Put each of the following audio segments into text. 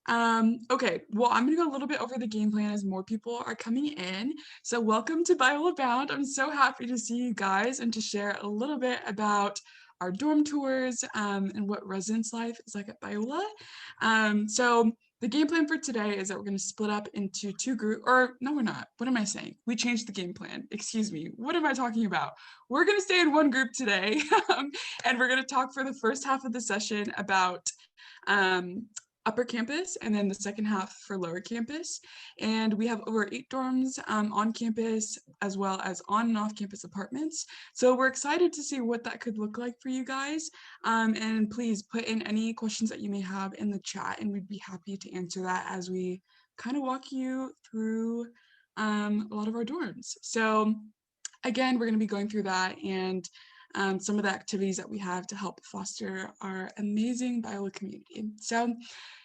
Okay, well, I'm gonna go a little bit over the game plan as more people are coming in. So welcome to Biola Bound. I'm so happy to see you guys and to share a little bit about our dorm tours and what residence life is like at Biola. So the game plan for today is that we're gonna split up into two groups, or no, we're not. What am I saying? We changed the game plan. Excuse me. What am I talking about? We're gonna stay in one group today, and we're gonna talk for the first half of the session about um, upper campus and then the second half for lower campus. And we have over 8 dorms on campus as well as on and off campus apartments. So we're excited to see what that could look like for you guys. And please put in any questions that you may have in the chat and we'd be happy to answer that as we kind of walk you through a lot of our dorms. So again, we're going to be going through that and some of the activities that we have to help foster our amazing Biola community. So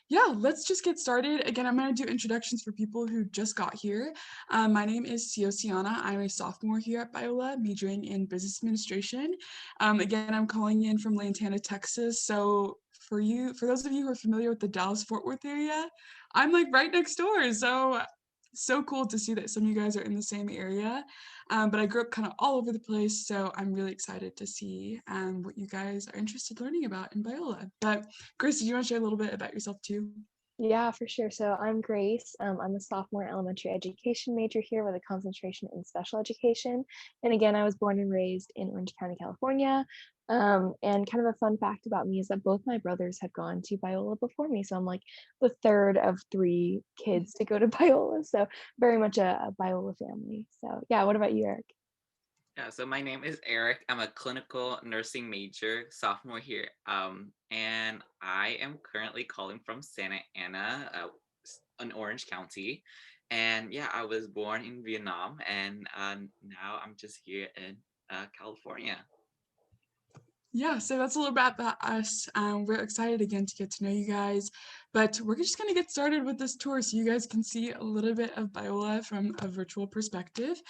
yeah, let's just get started. Again, I'm going to do introductions for people who just got here. My name is Siana. I'm a sophomore here at Biola, majoring in business administration. Again, I'm calling in from Lantana, Texas. So for those of you who are familiar with the Dallas-Fort Worth area, I'm like right next door. So cool to see that some of you guys are in the same area. But I grew up kind of all over the place, so I'm really excited to see what you guys are interested in learning about in Biola. But Grace, did you want to share a little bit about yourself too? Yeah, for sure. So I'm Grace. I'm a sophomore elementary education major here with a concentration in special education. And again, I was born and raised in Orange County, California. And kind of a fun fact about me is that both my brothers have gone to Biola before me. So I'm like the third of 3 kids to go to Biola. So very much a Biola family. So yeah, what about you, Eric? Yeah, so my name is Eric. I'm a clinical nursing major, sophomore here. And I am currently calling from Santa Ana, in Orange County. And yeah, I was born in Vietnam, and now I'm just here in California. Yeah, so that's a little bit about us. We're excited again to get to know you guys, but we're just going to get started with this tour so you guys can see a little bit of Biola from a virtual perspective.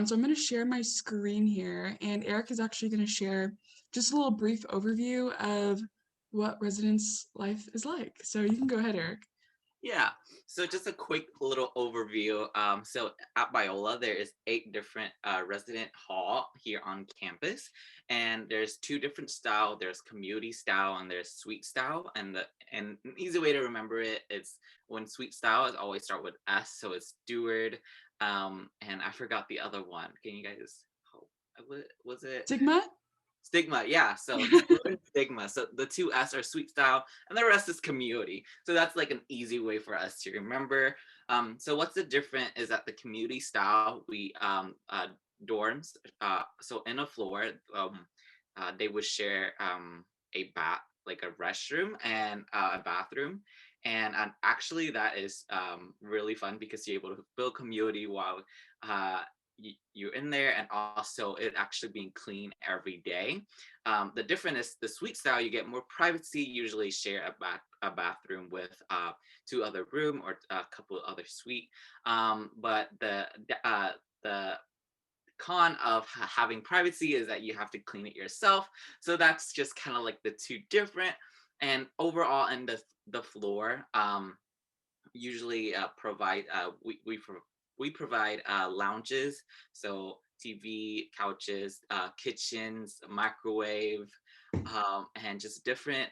So I'm going to share my screen here, and Eric is actually going to share just a little brief overview of what residence life is like. So you can go ahead, Eric. Yeah, so just a quick little overview. So at Biola, there is 8 different resident hall here on campus, and there's 2 different style. There's community style and there's suite style. And an easy way to remember it is when suite style is always start with S, so it's Stewart. And I forgot the other one. Can you guys? Oh, was it? Sigma? Stigma, yeah. So stigma. So the 2 S are sweet style, and the rest is community. So that's like an easy way for us to remember. So what's the difference is that the community style we dorms. So in a floor, they would share a bath, like a restroom and a bathroom. And actually, that is really fun because you're able to build community while you're in there, and also it actually being clean every day. The difference is the suite style, you get more privacy, usually share a bathroom with 2 other room or a couple other suite. But the con of having privacy is that you have to clean it yourself. So that's just kind of like the 2 different. And overall, in the floor, usually provide we provide lounges, so TV, couches, kitchens, microwave, and just different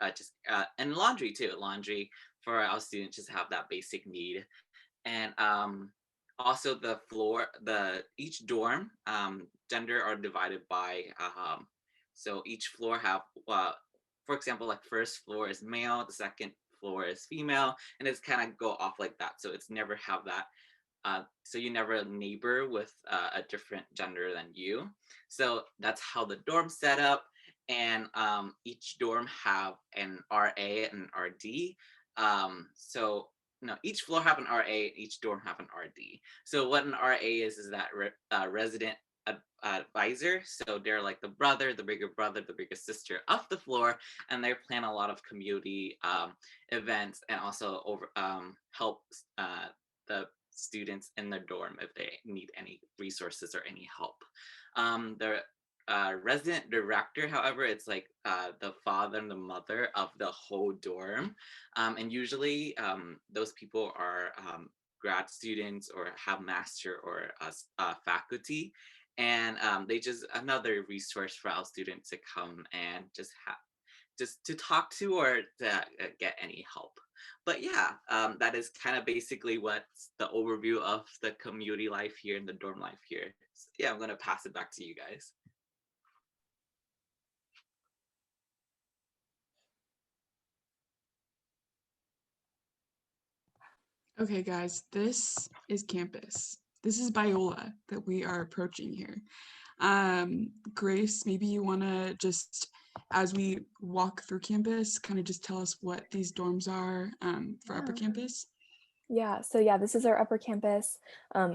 and laundry too. Laundry for our students just have that basic need. And also the floor, the each dorm gender are divided by so each floor have for example, like first floor is male, the second floor is female, and it's kind of go off like that. So it's never have that. So you never neighbor with a different gender than you. So that's how the dorm set up, and each dorm have an RA and an RD. So no, each floor have an RA, each dorm have an RD. So what an RA is that resident advisor. So they're like the brother, the bigger sister of the floor, and they plan a lot of community events and also help the students in their dorm if they need any resources or any help. The resident director, however, it's like the father and the mother of the whole dorm. And usually those people are grad students or have master or faculty. And they just another resource for our students to come and just to talk to or to get any help. But yeah, that is kind of basically what's the overview of the community life here and the dorm life here. So yeah, I'm gonna pass it back to you guys. Okay, guys, this is campus. This is Biola that we are approaching here. Grace, maybe you want to just, as we walk through campus, kind of just tell us what these dorms are for upper campus. Yeah, so yeah, this is our upper campus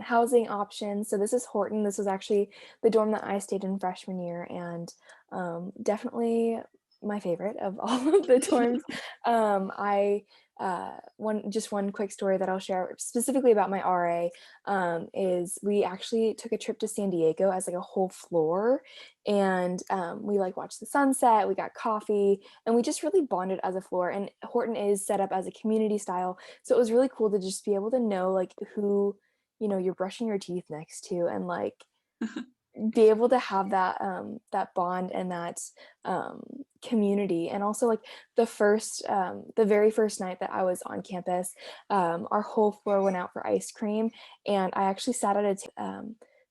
housing options. So this is Horton. This was actually the dorm that I stayed in freshman year, and definitely my favorite of all of the dorms. I one quick story that I'll share specifically about my RA is we actually took a trip to San Diego as like a whole floor, and we like watched the sunset, we got coffee, and we just really bonded as a floor. And Horton is set up as a community style, so it was really cool to just be able to know like who, you know, you're brushing your teeth next to, and like be able to have that that bond and that community. And also like the very first night that I was on campus, our whole floor went out for ice cream, and I actually sat at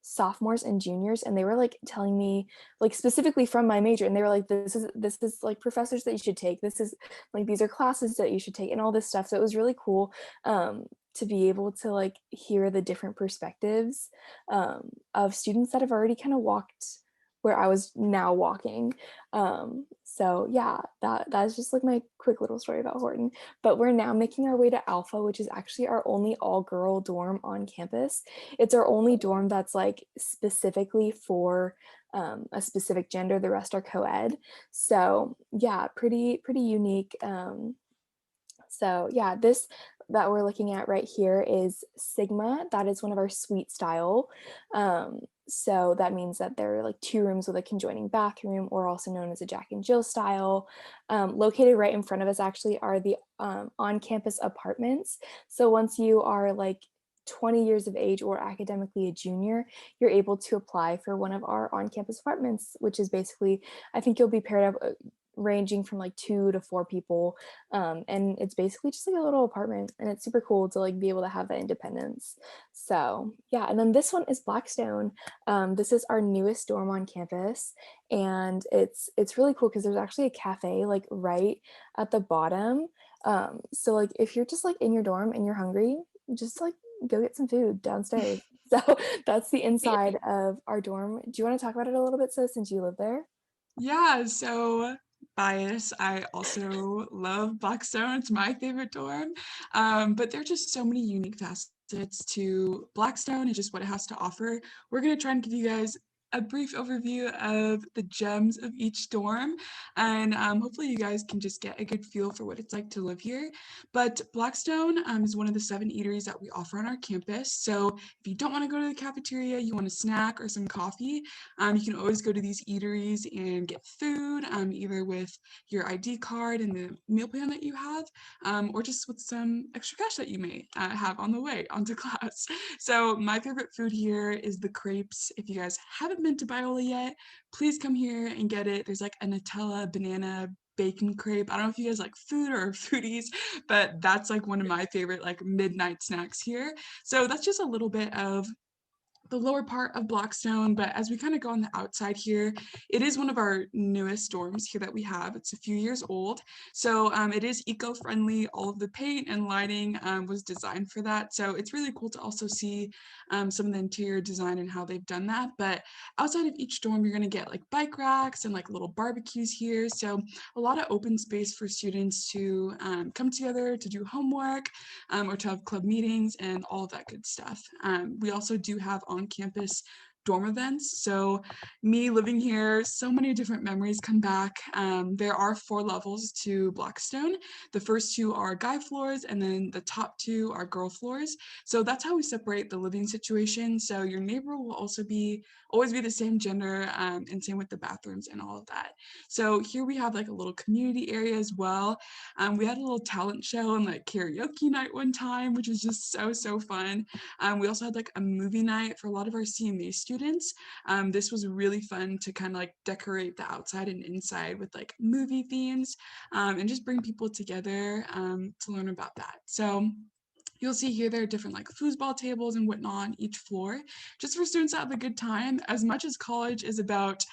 sophomores and juniors, and they were like telling me, like specifically from my major, and they were like, this is like professors that you should take, this is like these are classes that you should take, and all this stuff. So it was really cool to be able to like hear the different perspectives of students that have already kind of walked where I was now walking. So yeah, that's just like my quick little story about Horton. But we're now making our way to Alpha, which is actually our only all-girl dorm on campus. It's our only dorm that's like specifically for a specific gender. The rest are co-ed. So yeah, pretty unique. So yeah, this that we're looking at right here is Sigma. That is one of our suite style. So that means that there are like 2 rooms with a conjoining bathroom, or also known as a Jack and Jill style. Located right in front of us actually are the on-campus apartments. So once you are like 20 years of age or academically a junior, you're able to apply for one of our on-campus apartments, which is basically, I think you'll be paired up ranging from like 2 to 4 people, and it's basically just like a little apartment, and it's super cool to like be able to have that independence. So yeah, and then this one is Blackstone. This is our newest dorm on campus, and it's really cool because there's actually a cafe like right at the bottom. So like if you're just like in your dorm and you're hungry, just like go get some food downstairs. So that's the inside of our dorm. Do you want to talk about it a little bit, so since you live there? Yeah, so bias. I also love Blackstone. It's my favorite dorm. But there are just so many unique facets to Blackstone and just what it has to offer. We're going to try and give you guys a brief overview of the gems of each dorm, and hopefully you guys can just get a good feel for what it's like to live here. But Blackstone is one of the 7 eateries that we offer on our campus. So if you don't want to go to the cafeteria, you want a snack or some coffee, you can always go to these eateries and get food, either with your ID card and the meal plan that you have, or just with some extra cash that you may have on the way onto class. So my favorite food here is the crepes. If you guys haven't been to Biola yet, please come here and get it. There's like a Nutella banana bacon crepe. I don't know if you guys like food or foodies, but that's like one of my favorite like midnight snacks here. So that's just a little bit of the lower part of Blackstone, but as we kind of go on the outside here, it is one of our newest dorms here that we have. It's a few years old, so it is eco-friendly. All of the paint and lighting was designed for that, so it's really cool to also see some of the interior design and how they've done that. But outside of each dorm, you're going to get like bike racks and like little barbecues here, so a lot of open space for students to come together to do homework or to have club meetings and all of that good stuff. We also do have on-campus dorm events. So me living here, so many different memories come back. There are 4 levels to Blackstone. The first 2 are guy floors, and then the top 2 are girl floors. So that's how we separate the living situation. So your neighbor will also always be the same gender, and same with the bathrooms and all of that. So here we have like a little community area as well. We had a little talent show and like karaoke night one time, which was just so fun. We also had like a movie night for a lot of our CMA students. This was really fun to kind of like decorate the outside and inside with like movie themes, and just bring people together to learn about that. So you'll see here there are different like foosball tables and whatnot on each floor, just for students to have a good time. As much as college is about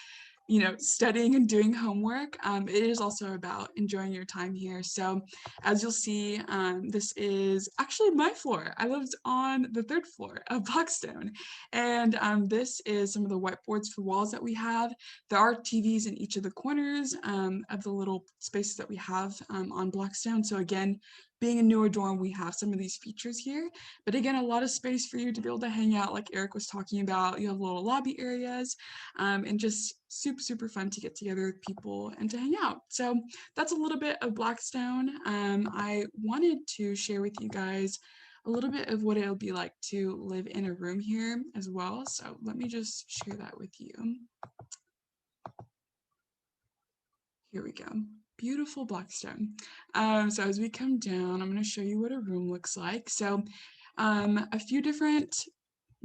studying and doing homework, it is also about enjoying your time here. So as you'll see, this is actually my floor. I lived on the 3rd floor of Blackstone, and this is some of the whiteboards for walls that we have. There are TVs in each of the corners of the little spaces that we have on Blackstone. So again, being a newer dorm, we have some of these features here, but again, a lot of space for you to be able to hang out like Eric was talking about. You have little lobby areas, and just super fun to get together with people and to hang out. So that's a little bit of Blackstone. I wanted to share with you guys a little bit of what it'll be like to live in a room here as well. So let me just share that with you. Here we go. Beautiful Blackstone. So as we come down, I'm going to show you what a room looks like. So a few different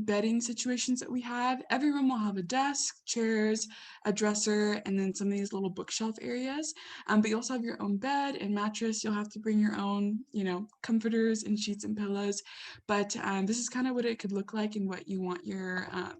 bedding situations that we have. Every room will have a desk, chairs, a dresser, and then some of these little bookshelf areas. But you also have your own bed and mattress. You'll have to bring your own, comforters and sheets and pillows. But this is kind of what it could look like and what you want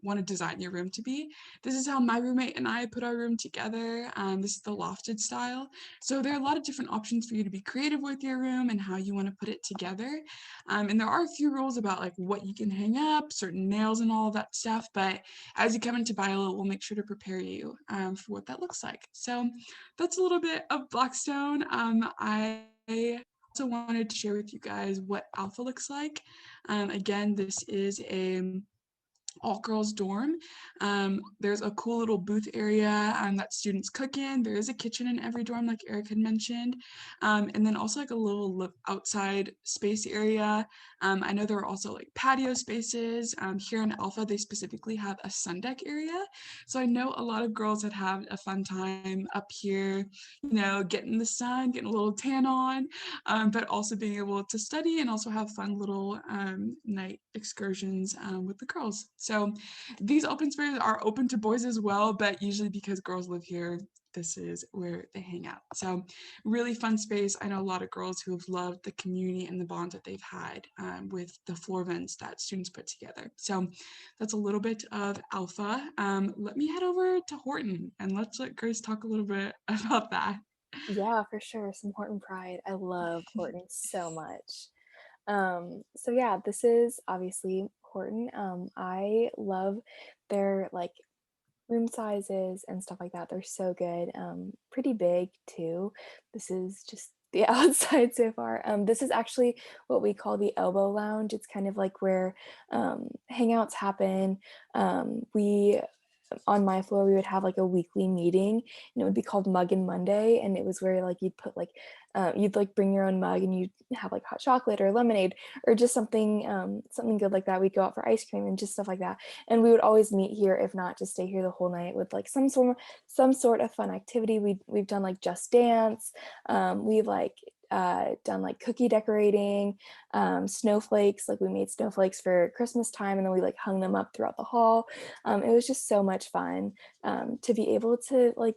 want to design your room to be. This is how my roommate and I put our room together. This is the lofted style. So there are a lot of different options for you to be creative with your room and how you want to put it together. And there are a few rules about like what you can hang up, certain nails and all of that stuff, but as you come into Biola, we'll make sure to prepare you for what that looks like. So that's a little bit of Blackstone. I also wanted to share with you guys what Alpha looks like. Again, this is a all girls dorm. There's a cool little booth area that students cook in. There is a kitchen in every dorm, like Eric had mentioned. And then also like a little outside space area. I know there are also like patio spaces. Here in Alpha, they specifically have a sun deck area. So I know a lot of girls that have a fun time up here, getting the sun, getting a little tan on, but also being able to study and also have fun little night excursions with the girls. So these open spaces are open to boys as well, but usually because girls live here, this is where they hang out. So really fun space. I know a lot of girls who have loved the community and the bonds that they've had with the floor events that students put together. So that's a little bit of Alpha. Let me head over to Horton and let's let Grace talk a little bit about that. Yeah, for sure. Some Horton pride. I love Horton so much. So yeah, this is obviously Horton. I love their like room sizes and stuff like that. They're so good. Pretty big too. This is just the outside so far. This is actually what we call the elbow lounge. It's kind of like where hangouts happen. We on my floor we would have like a weekly meeting and it would be called Mug and Monday, and it was where like you'd put like you'd like bring your own mug and you'd have like hot chocolate or lemonade or just something something good like that. We'd go out for ice cream and just stuff like that, and we would always meet here, if not just stay here the whole night with like some sort of fun activity. We've done like Just Dance. We've like done like cookie decorating, snowflakes, like we made snowflakes for Christmas time and then we like hung them up throughout the hall. It was just so much fun to be able to like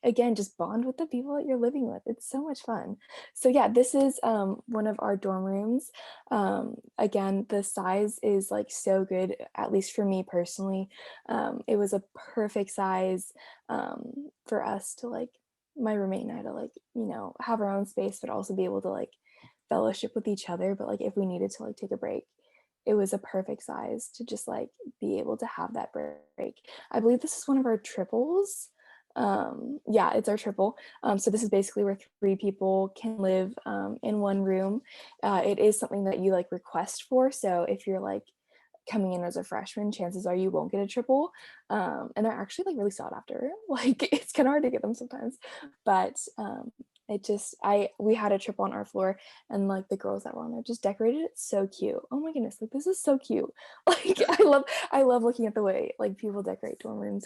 again just bond with the people that you're living with. It's so much fun. So yeah, this is one of our dorm rooms. Again, the size is like so good, at least for me personally. It was a perfect size for us to like, my roommate and I, to like, have our own space but also be able to like fellowship with each other. But like if we needed to like take a break, it was a perfect size to just like be able to have that break. I believe this is one of our triples. Yeah, it's our triple. So this is basically where 3 people can live in one room. It is something that you like request for. So if you're like coming in as a freshman, chances are you won't get a triple. And they're actually like really sought after. Like it's kind of hard to get them sometimes, but we had a triple on our floor, and like the girls that were on there just decorated it so cute. Oh my goodness, like this is so cute. Like I love looking at the way like people decorate dorm rooms.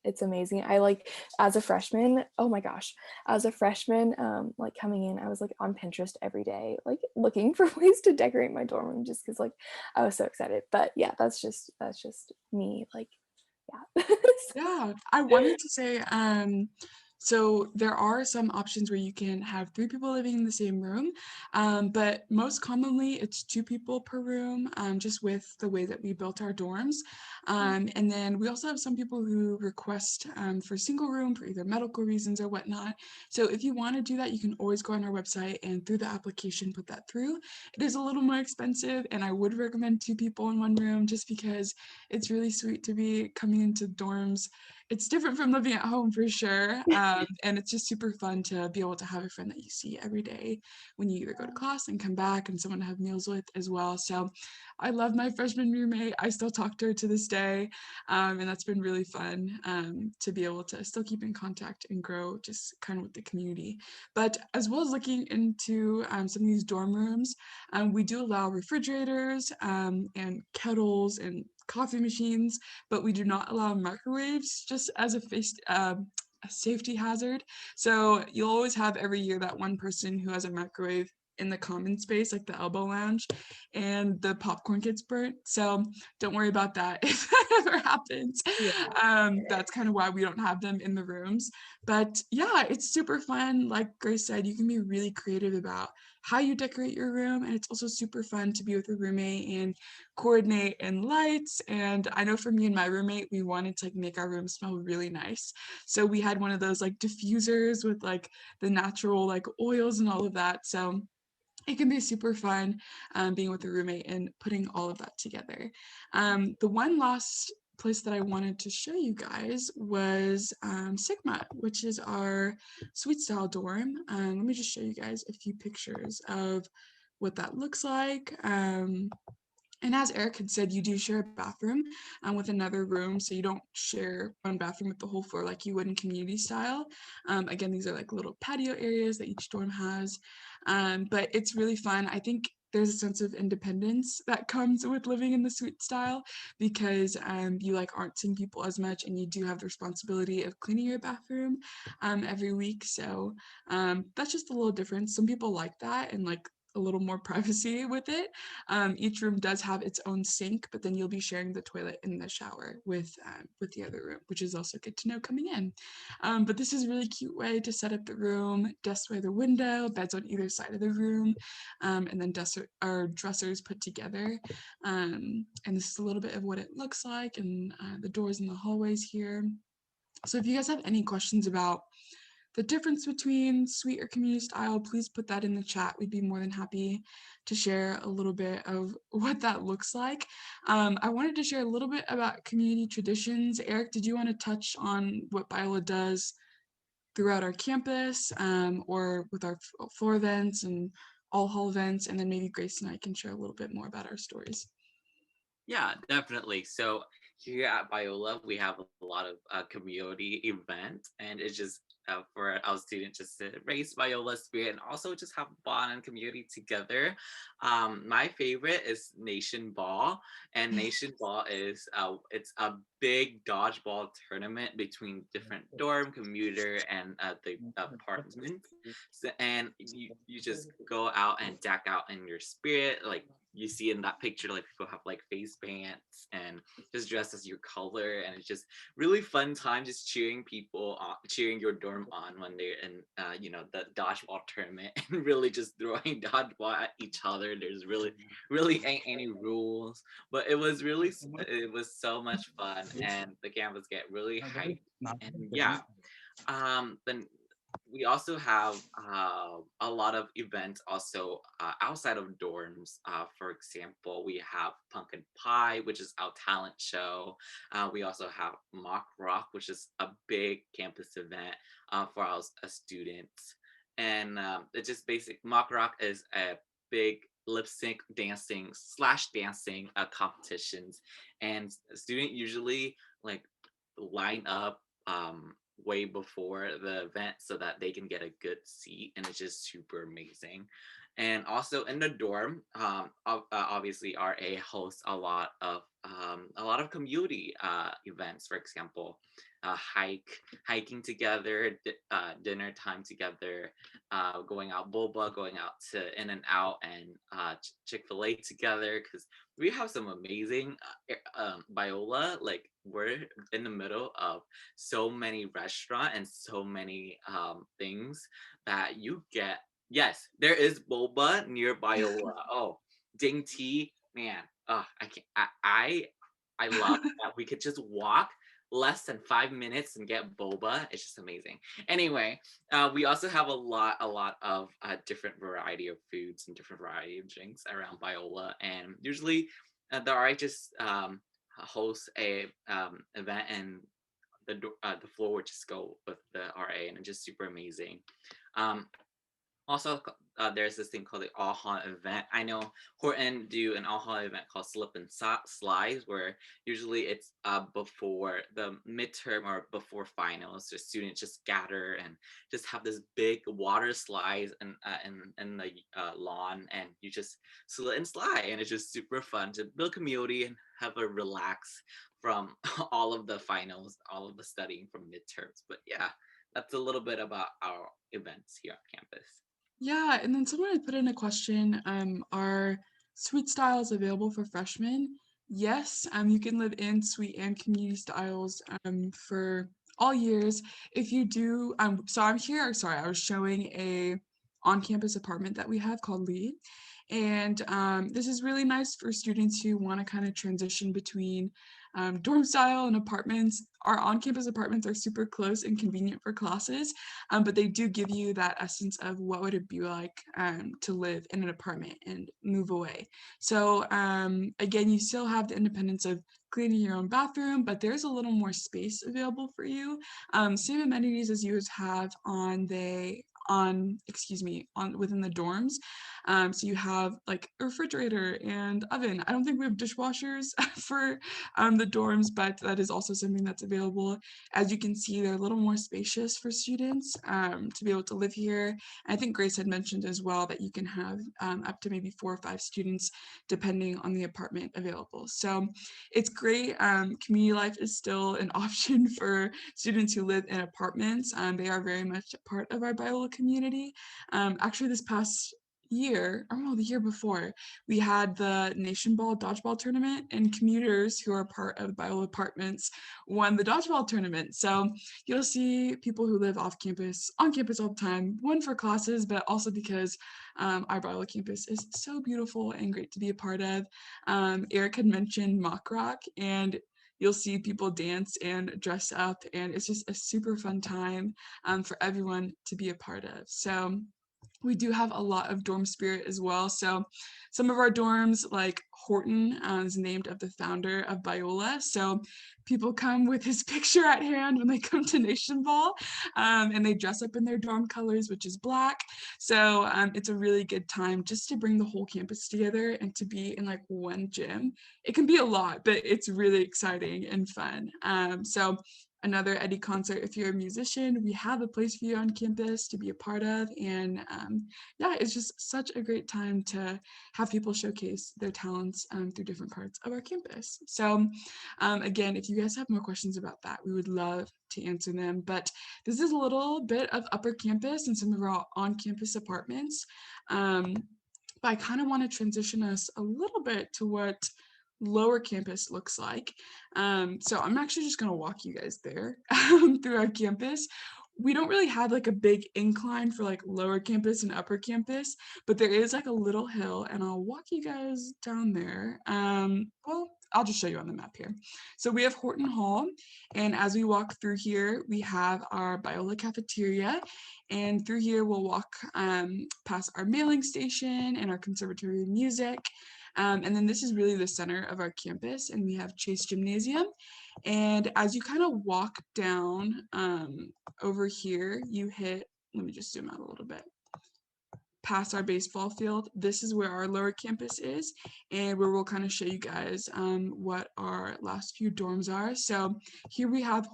It's amazing. I like as a freshman, oh my gosh, as a freshman, like coming in, I was like on Pinterest every day, like looking for ways to decorate my dorm room just because like I was so excited. But yeah, that's just me. Like, yeah. Yeah, I wanted to say, so there are some options where you can have 3 people living in the same room, but most commonly it's 2 people per room, just with the way that we built our dorms. And then we also have some people who request for single room for either medical reasons or whatnot. So if you want to do that, you can always go on our website and through the application put that through. It is a little more expensive, and I would recommend 2 people in one room just because it's really sweet to be coming into dorms. It's different from living at home for sure. And it's just super fun to be able to have a friend that you see every day when you either go to class and come back, and someone to have meals with as well. So I love my freshman roommate. I still talk to her to this day. And that's been really fun to be able to still keep in contact and grow just kind of with the community. But as well as looking into some of these dorm rooms, we do allow refrigerators and kettles and coffee machines, but we do not allow microwaves just as a safety hazard. So you'll always have every year that one person who has a microwave in the common space, like the elbow lounge, and the popcorn gets burnt. So don't worry about that if that ever happens. Yeah. That's kind of why we don't have them in the rooms. But yeah, it's super fun. Like Grace said, you can be really creative about how you decorate your room, and it's also super fun to be with a roommate and coordinate and lights. And I know for me and my roommate, we wanted to like make our room smell really nice, so we had one of those like diffusers with like the natural like oils and all of that. So it can be super fun being with a roommate and putting all of that together. The one last place that I wanted to show you guys was Sigma, which is our suite style dorm. Let me just show you guys a few pictures of what that looks like. And as Eric had said, you do share a bathroom with another room, so you don't share one bathroom with the whole floor like you would in community style. Again, these are like little patio areas that each dorm has, but it's really fun. I think there's a sense of independence that comes with living in the suite style because you like aren't seeing people as much, and you do have the responsibility of cleaning your bathroom every week. So that's just a little difference. Some people like that and like a little more privacy with it. Each room does have its own sink, but then you'll be sharing the toilet and the shower with the other room, which is also good to know coming in. But this is a really cute way to set up the room. Desks by the window, beds on either side of the room, and then dressers put together. And this is a little bit of what it looks like, and the doors in the hallways here. So if you guys have any questions about the difference between suite or community style, please put that in the chat. We'd be more than happy to share a little bit of what that looks like. I wanted to share a little bit about community traditions. Eric, did you want to touch on what Biola does throughout our campus or with our floor events and all hall events? And then maybe Grace and I can share a little bit more about our stories. Yeah, definitely. So here at Biola, we have a lot of community events, and it's just for our students just to raise Biola spirit and also just have fun and community together. My favorite is Nation Ball, and Nation Ball is it's a big dodgeball tournament between different dorm, commuter, and the apartments. So, and you just go out and deck out in your spirit, like you see in that picture, like people have like face paints and just dressed as your color, and it's just really fun time just cheering people on, cheering your dorm on when they're in the dodgeball tournament and really just throwing dodgeball at each other. There's really ain't any rules, but it was so much fun, and the campus get really hyped. And yeah, then we also have a lot of events also outside of dorms. For example, we have Pumpkin Pie, which is our talent show. We also have Mock Rock, which is a big campus event for our students. And it's just basic. Mock Rock is a big lip sync dancing / dancing competitions, and students usually like line up way before the event so that they can get a good seat, and it's just super amazing. And also in the dorm, obviously RA hosts a lot of community events. For example, hiking together, dinner time together, going out Boba, going out to In and Out and Chick-fil-A together, because we have some amazing Biola. Like, we're in the middle of so many restaurant and so many things that you get. Yes, there is Boba near Biola. Oh, Ding Tea, man. I can't. I love that we could just walk less than 5 minutes and get boba. It's just amazing. Anyway, we also have a lot of different variety of foods and different variety of drinks around Biola, and usually the RI just hosts a event, and the floor would just go with the RA, and it's just super amazing. Um, Also, there's this thing called the All Hall event. I know Horton do an All Hall event called Slip and Slides, where usually it's before the midterm or before finals. So students just gather and just have this big water slides in the lawn, and you just slip and slide, and it's just super fun to build community and have a relax from all of the finals, all of the studying from midterms. But yeah, that's a little bit about our events here on campus. Yeah, and then someone had put in a question, are suite styles available for freshmen? Yes, you can live in suite and community styles for all years. If you do, so I'm here, sorry, I was showing a on-campus apartment that we have called Lee. And this is really nice for students who want to kind of transition between dorm style and apartments. Our on-campus apartments are super close and convenient for classes, but they do give you that essence of what would it be like to live in an apartment and move away. So again, you still have the independence of cleaning your own bathroom, but there's a little more space available for you. Same amenities as you would have on within the dorms. So you have like a refrigerator and oven. I don't think we have dishwashers for the dorms, but that is also something that's available. As you can see, they're a little more spacious for students to be able to live here. I think Grace had mentioned as well that you can have up to maybe 4 or 5 students depending on the apartment available. So it's great. Community life is still an option for students who live in apartments. They are very much a part of our Biola community. Actually, this past year, or no, the year before, we had the Nation Ball dodgeball tournament, and commuters who are part of Biola Apartments won the dodgeball tournament. So you'll see people who live off campus, on campus all the time, one for classes, but also because our Biola campus is so beautiful and great to be a part of. Eric had mentioned mock rock, and you'll see people dance and dress up, and it's just a super fun time for everyone to be a part of. So we do have a lot of dorm spirit as well. So some of our dorms, like Horton, is named of the founder of Biola. So people come with his picture at hand when they come to Nation Ball, and they dress up in their dorm colors, which is black. So it's a really good time just to bring the whole campus together and to be in like one gym. It can be a lot, but it's really exciting and fun. So another Eddie concert. If you're a musician, we have a place for you on campus to be a part of. And yeah, it's just such a great time to have people showcase their talents through different parts of our campus. So again, if you guys have more questions about that, we would love to answer them. But this is a little bit of upper campus and some of our on-campus apartments. But I kind of want to transition us a little bit to what lower campus looks like. So I'm actually just going to walk you guys there through our campus. We don't really have like a big incline for like lower campus and upper campus, but there is like a little hill, and I'll walk you guys down there. Well, I'll just show you on the map here. So we have Horton Hall, and as we walk through here, we have our Biola cafeteria, and through here we'll walk past our mailing station and our conservatory of music. And then this is really the center of our campus, and we have Chase Gymnasium. And as you kind of walk down over here, you hit, let me just zoom out a little bit. past our baseball field, this is where our lower campus is, and where we'll kind of show you guys what our last few dorms are. So here we have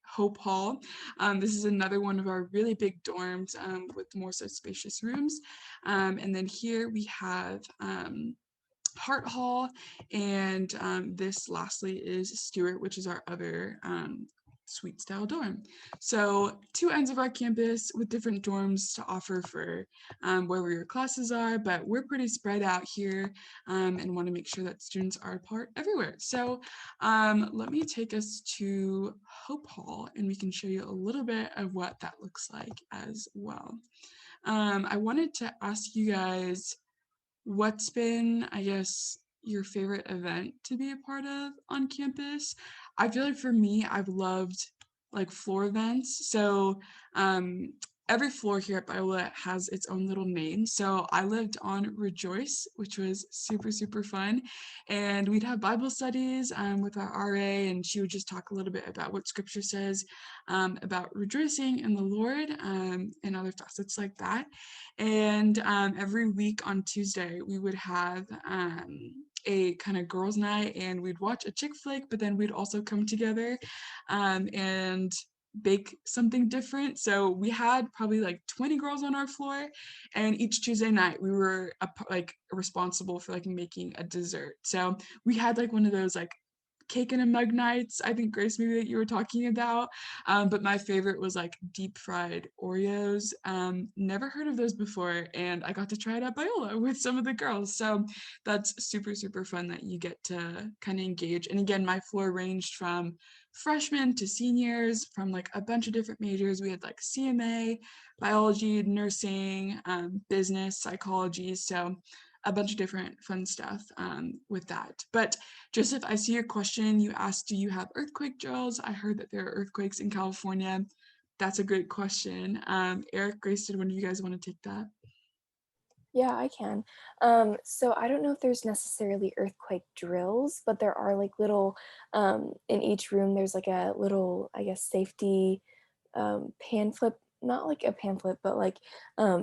Hope Hall. This is another one of our really big dorms with more so spacious rooms. And then here we have Hart Hall, and this lastly is Stewart, which is our other suite style dorm. So two ends of our campus with different dorms to offer for wherever your classes are, but we're pretty spread out here and want to make sure that students are apart everywhere. So let me take us to Hope Hall and we can show you a little bit of what that looks like as well. I wanted to ask you guys, what's been, I guess, your favorite event to be a part of on campus? I feel like for me, I've loved like floor events. So every floor here at Biola has its own little name. So I lived on Rejoice, which was super, super fun. And we'd have Bible studies with our RA, and she would just talk a little bit about what scripture says about rejoicing in the Lord and other facets like that. And every week on Tuesday, we would have a kind of girls' night, and we'd watch a chick flick, but then we'd also come together and bake something different. So we had probably like 20 girls on our floor, and each Tuesday night we were like responsible for like making a dessert. So we had like one of those like cake and a mug nights, I think, Grace, maybe that you were talking about. But my favorite was like deep fried Oreos. Never heard of those before, and I got to try it at Biola with some of the girls. So that's super, super fun that you get to kind of engage. And again, my floor ranged from freshmen to seniors from like a bunch of different majors. We had like CMA, biology, nursing, business, psychology. So a bunch of different fun stuff with that. But Joseph, I see your question. You asked, do you have earthquake drills? I heard that there are earthquakes in California. That's a great question. Eric, Grace, did one of you guys want to take that? Yeah, I can. So I don't know if there's necessarily earthquake drills, but there are like little, in each room, there's like a little, I guess, safety pamphlet, not like a pamphlet, but like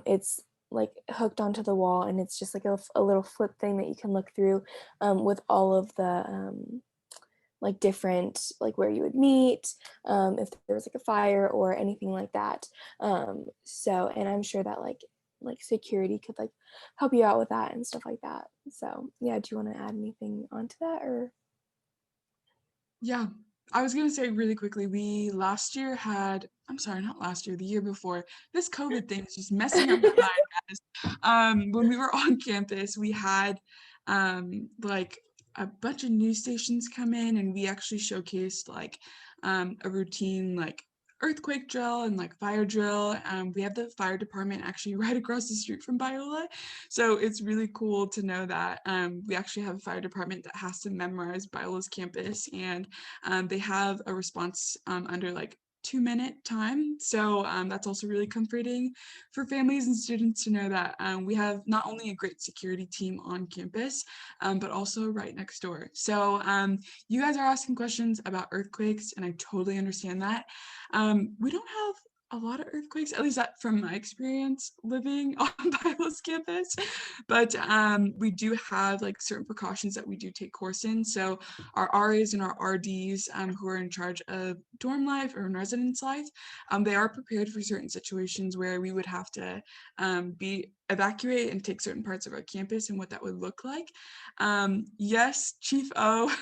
it's like hooked onto the wall, and it's just like a little flip thing that you can look through with all of the like different, like where you would meet, if there was like a fire or anything like that. So, and I'm sure that like security could like help you out with that and stuff like that. So yeah, do you want to add anything onto that, or? Yeah, I was going to say really quickly, we last year had, I'm sorry, not last year, the year before, this COVID thing is just messing up my mind, guys. When we were on campus, we had like a bunch of news stations come in, and we actually showcased like a routine like earthquake drill and like fire drill. We have the fire department actually right across the street from Biola. So it's really cool to know that we actually have a fire department that has to memorize Biola's campus, and they have a response under like 2-minute time. So that's also really comforting for families and students to know that we have not only a great security team on campus, but also right next door. So you guys are asking questions about earthquakes, and I totally understand that. We don't have a lot of earthquakes, at least that from my experience living on Biola's campus, but we do have like certain precautions that we do take course in. So our RAs and our RDs who are in charge of dorm life or in residence life, they are prepared for certain situations where we would have to be evacuate and take certain parts of our campus and what that would look like. Yes, Chief O,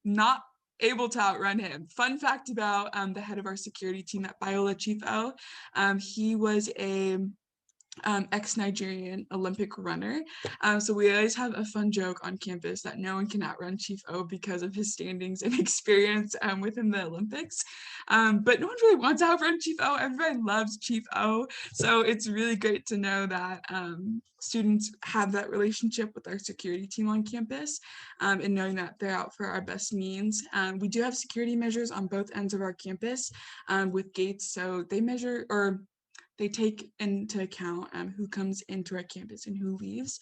not able to outrun him. Fun fact about the head of our security team at Biola, Chief O, he was a ex-Nigerian Olympic runner. So we always have a fun joke on campus that no one can outrun Chief O because of his standings and experience within the Olympics. But no one really wants to outrun Chief O. Everybody loves Chief O. So it's really great to know that students have that relationship with our security team on campus, and knowing that they're out for our best means. We do have security measures on both ends of our campus with gates. So they measure, or they take into account who comes into our campus and who leaves.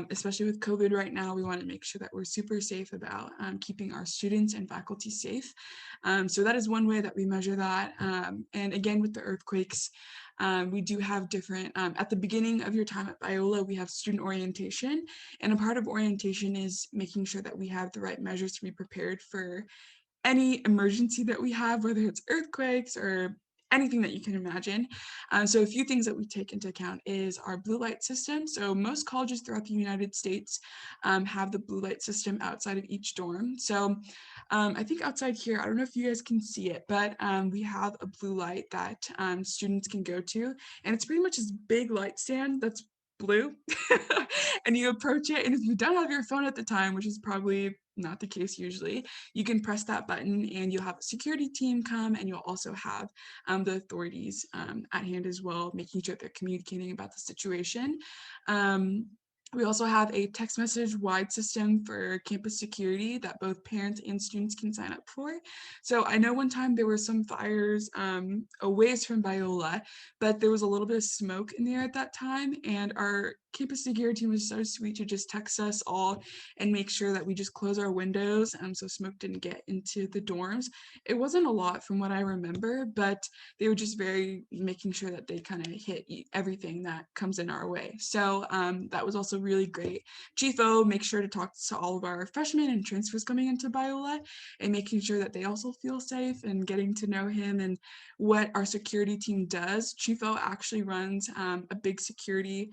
Especially with COVID right now, we want to make sure that we're super safe about keeping our students and faculty safe. So that is one way that we measure that. And again, with the earthquakes, We do have different, at the beginning of your time at Biola, we have student orientation. And a part of orientation is making sure that we have the right measures to be prepared for any emergency that we have, whether it's earthquakes or anything that you can imagine. So a few things that we take into account is our blue light system. So most colleges throughout the United States have the blue light system outside of each dorm. So I think outside here, I don't know if you guys can see it, but we have a blue light that students can go to. And it's pretty much this big light stand that's blue. And you approach it, and if you don't have your phone at the time, which is probably not the case usually, you can press that button and you'll have a security team come, and you'll also have the authorities at hand as well, making sure they're communicating about the situation. We also have a text message wide system for campus security that both parents and students can sign up for. So I know one time there were some fires a ways from Biola, but there was a little bit of smoke in the air at that time, and our campus security team was so sweet to just text us all and make sure that we just close our windows so smoke didn't get into the dorms. It wasn't a lot from what I remember, but they were just very making sure that they kind of hit everything that comes in our way. So that was also really great. Chief O makes sure to talk to all of our freshmen and transfers coming into Biola and making sure that they also feel safe and getting to know him and what our security team does. Chief O actually runs a big security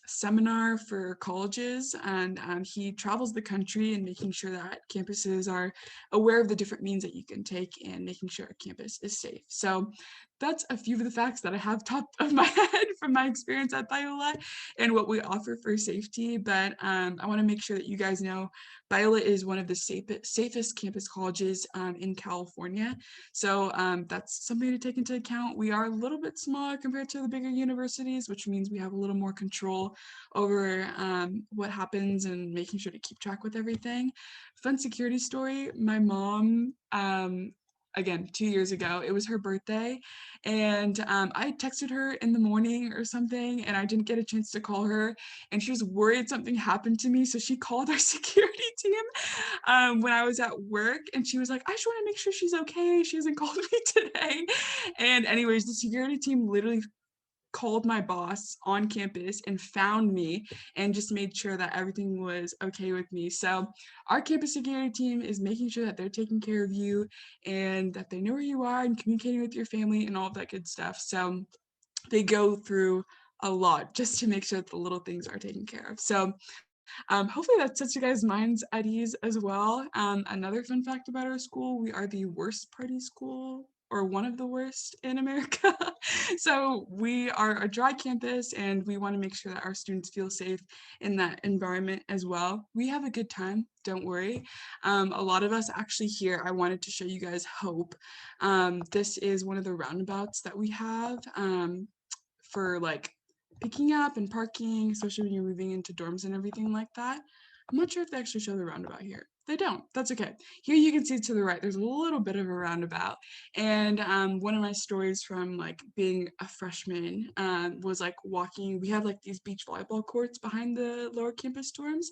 seminar for colleges, and he travels the country and making sure that campuses are aware of the different means that you can take and making sure a campus is safe. So that's a few of the facts that I have top of my head from my experience at Biola and what we offer for safety. But I want to make sure that you guys know Biola is one of the safest campus colleges in California. So that's something to take into account. We are a little bit smaller compared to the bigger universities, which means we have a little more control over what happens and making sure to keep track with everything. Fun security story, my mom, again, 2 years ago, it was her birthday, and I texted her in the morning or something, and I didn't get a chance to call her, and she was worried something happened to me, so she called our security team when I was at work, and she was like, I just want to make sure she's okay. She hasn't called me today. And anyways, the security team literally called my boss on campus and found me and just made sure that everything was okay with me. So our campus security team is making sure that they're taking care of you and that they know where you are and communicating with your family and all of that good stuff. So they go through a lot just to make sure that the little things are taken care of. So hopefully that sets you guys' minds at ease as well. Another fun fact about our school, we are the worst party school or one of the worst in America. So we are a dry campus and we want to make sure that our students feel safe in that environment as well. We have a good time, don't worry. A lot of us actually here, I wanted to show you guys Hope. This is one of the roundabouts that we have for like picking up and parking, especially when you're moving into dorms and everything like that. I'm not sure if they actually show the roundabout here. They don't. That's okay. Here you can see to the right, there's a little bit of a roundabout. And one of my stories from like being a freshman was like walking. We had like these beach volleyball courts behind the lower campus dorms.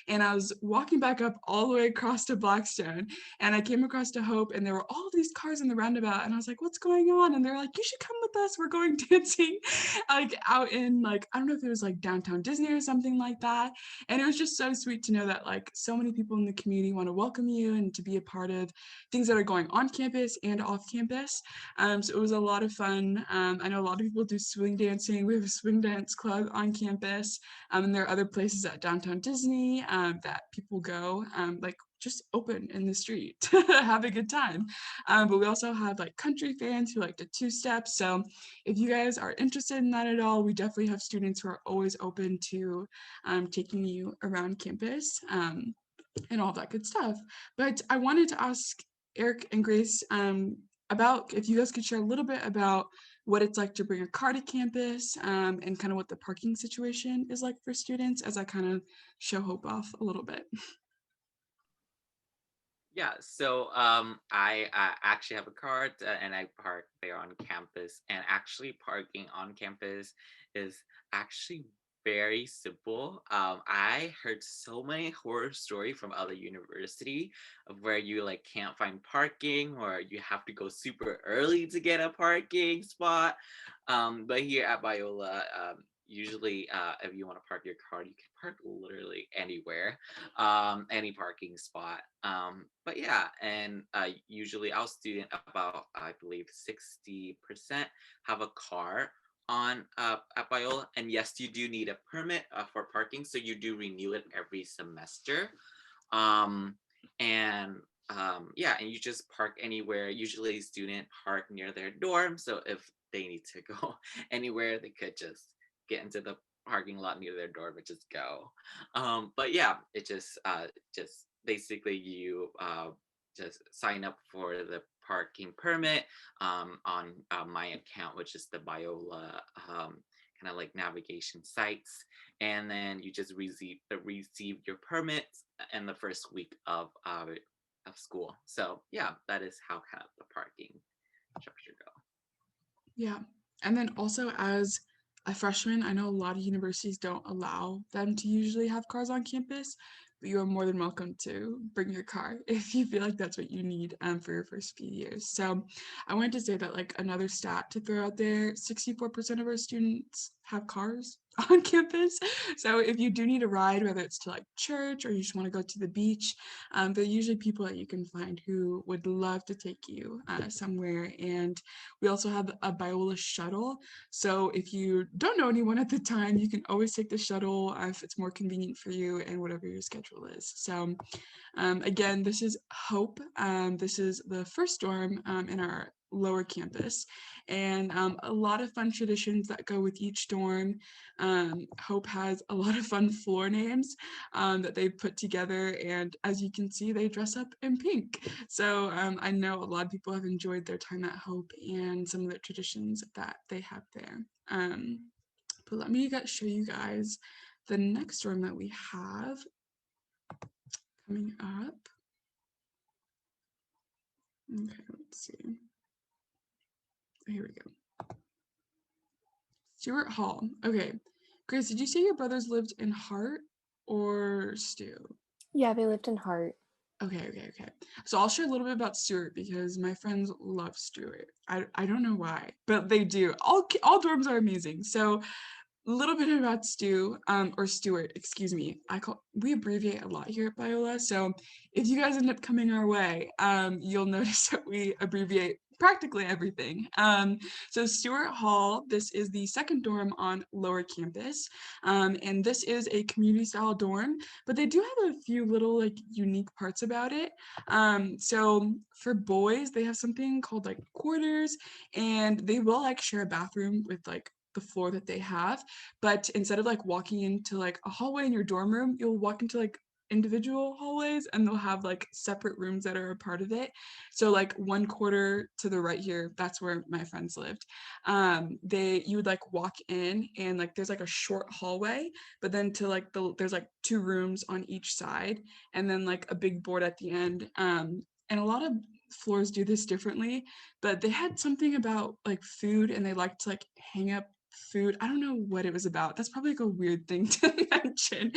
And I was walking back up all the way across to Blackstone. And I came across to Hope, and there were all these cars in the roundabout. And I was like, what's going on? And they're like, you should come with us. We're going dancing like out in like, I don't know if it was like downtown Disney or something like that. And it was just so sweet to know that like so many people in the community want to welcome you and to be a part of things that are going on campus and off campus. So it was a lot of fun. I know a lot of people do swing dancing. We have a swing dance club on campus. And there are other places at downtown Disney that people go, like just open in the street to have a good time. But we also have like country fans who like to two-step. So if you guys are interested in that at all, we definitely have students who are always open to taking you around campus and all that good stuff. But I wanted to ask Eric and Grace about if you guys could share a little bit about what it's like to bring a car to campus and kind of what the parking situation is like for students as I kind of show Hope off a little bit. Yeah, so I actually have a card and I park there on campus. And actually, parking on campus is actually very simple. I heard so many horror stories from other university of where you like can't find parking or you have to go super early to get a parking spot. But here at Biola, usually if you want to park your car, you can park literally anywhere, any parking spot. But yeah, and usually our student, about I believe 60% have a car on at Biola. And yes, you do need a permit for parking, so you do renew it every semester. Um, and yeah, and you just park anywhere. Usually student park near their dorm, so if they need to go anywhere, they could just get into the parking lot near their dorm and just go. But yeah, it just basically you just sign up for the parking permit on my account, which is the Biola kind of like navigation sites, and then you just receive your permits in the first week of school. So yeah, that is how kind of the parking structure go. Yeah. And then also as a freshman, I know a lot of universities don't allow them to usually have cars on campus, but you are more than welcome to bring your car if you feel like that's what you need for your first few years. So I wanted to say that like another stat to throw out there, 64% of our students have cars on campus. So if you do need a ride, whether it's to like church or you just want to go to the beach, there are usually people that you can find who would love to take you somewhere. And we also have a Biola Shuttle. So if you don't know anyone at the time, you can always take the shuttle if it's more convenient for you and whatever your schedule is. So again, this is Hope. This is the first dorm in our lower campus, and a lot of fun traditions that go with each dorm. Hope has a lot of fun floor names that they've put together, and as you can see, they dress up in pink. So I know a lot of people have enjoyed their time at Hope and some of the traditions that they have there. But let me show you guys the next dorm that we have coming up. Okay, let's see. Here we go. Stewart Hall. Okay. Grace, did you say your brothers lived in Hart or Stew? Yeah, they lived in Hart. Okay. So I'll share a little bit about Stewart because my friends love Stewart. I don't know why, but they do. All dorms are amazing. So a little bit about Stu, or Stuart, excuse me. We abbreviate a lot here at Biola, so if you guys end up coming our way, you'll notice that we abbreviate practically everything. So Stewart Hall, this is the second dorm on lower campus, and this is a community style dorm, but they do have a few little like unique parts about it. So for boys, they have something called like quarters, and they will like share a bathroom with like the floor that they have, but instead of like walking into like a hallway in your dorm room, you'll walk into like individual hallways and they'll have like separate rooms that are a part of it. So like one quarter to the right here, that's where my friends lived. You would like walk in and like there's like a short hallway, but then to like there's like two rooms on each side and then like a big board at the end. And a lot of floors do this differently, but they had something about like food and they like to like hang up food. I don't know what it was about. That's probably like a weird thing to mention,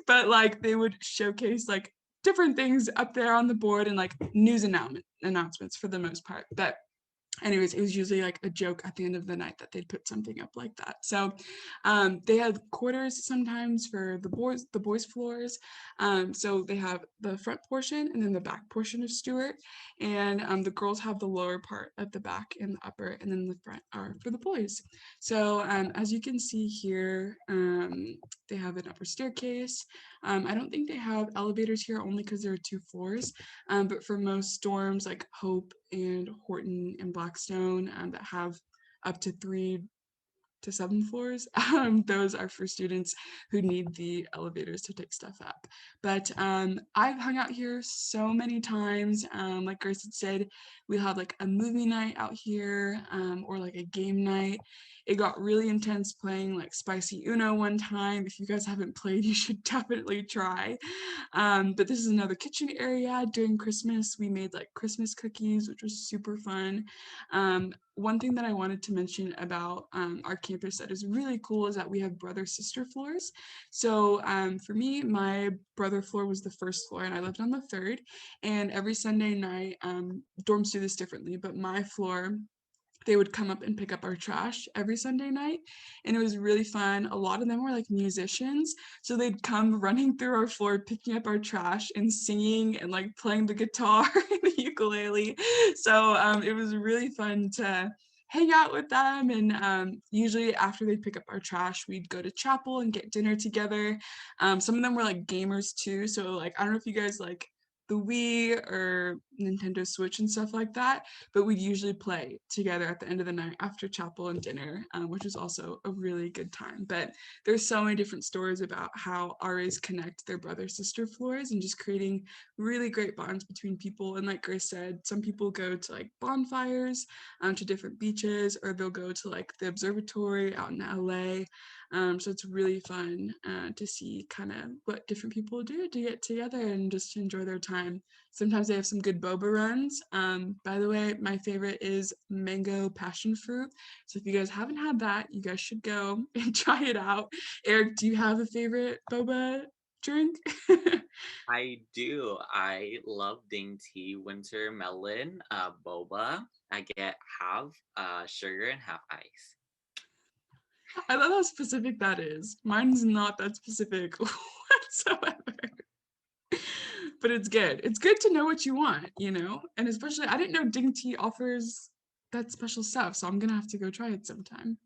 but like they would showcase like different things up there on the board and like news announcements for the most part. But anyways, it was usually like a joke at the end of the night that they'd put something up like that. So they had quarters sometimes for the boys floors. So they have the front portion and then the back portion of Stewart, and the girls have the lower part at the back and the upper, and then the front are for the boys. So as you can see here, they have an upper staircase. I don't think they have elevators here only because there are two floors, but for most dorms like Hope and Horton and Blackstone that have up to 3 to 7 floors, those are for students who need the elevators to take stuff up. But I've hung out here so many times. Like Grace had said, we'll have like a movie night out here or like a game night. It got really intense playing like spicy Uno one time. If you guys haven't played, you should definitely try. But this is another kitchen area. During Christmas, we made like Christmas cookies, which was super fun. One thing that I wanted to mention about our campus that is really cool is that we have brother-sister floors. So for me, my brother floor was the first floor and I lived on the third. And every Sunday night, dorms do this differently, but my floor, they would come up and pick up our trash every Sunday night. And it was really fun. A lot of them were like musicians. So they'd come running through our floor, picking up our trash and singing and like playing the guitar and the ukulele. So it was really fun to hang out with them. And usually after they'd pick up our trash, we'd go to chapel and get dinner together. Some of them were like gamers too. So like, I don't know if you guys like the Wii or Nintendo Switch and stuff like that, but we'd usually play together at the end of the night after chapel and dinner, which was also a really good time. But there's so many different stories about how RAs connect their brother-sister floors and just creating really great bonds between people. And like Grace said, some people go to like bonfires, to different beaches, or they'll go to like the observatory out in LA. So it's really fun to see kind of what different people do to get together and just to enjoy their time. Sometimes they have some good boba runs. By the way, my favorite is mango passion fruit. So if you guys haven't had that, you guys should go and try it out. Eric, do you have a favorite boba drink? I do. I love dainty winter melon boba. I get half sugar and half ice. I love how specific that is. Mine's not that specific whatsoever. But it's good. It's good to know what you want, you know? And especially, I didn't know Dainty offers that special stuff, so I'm gonna have to go try it sometime.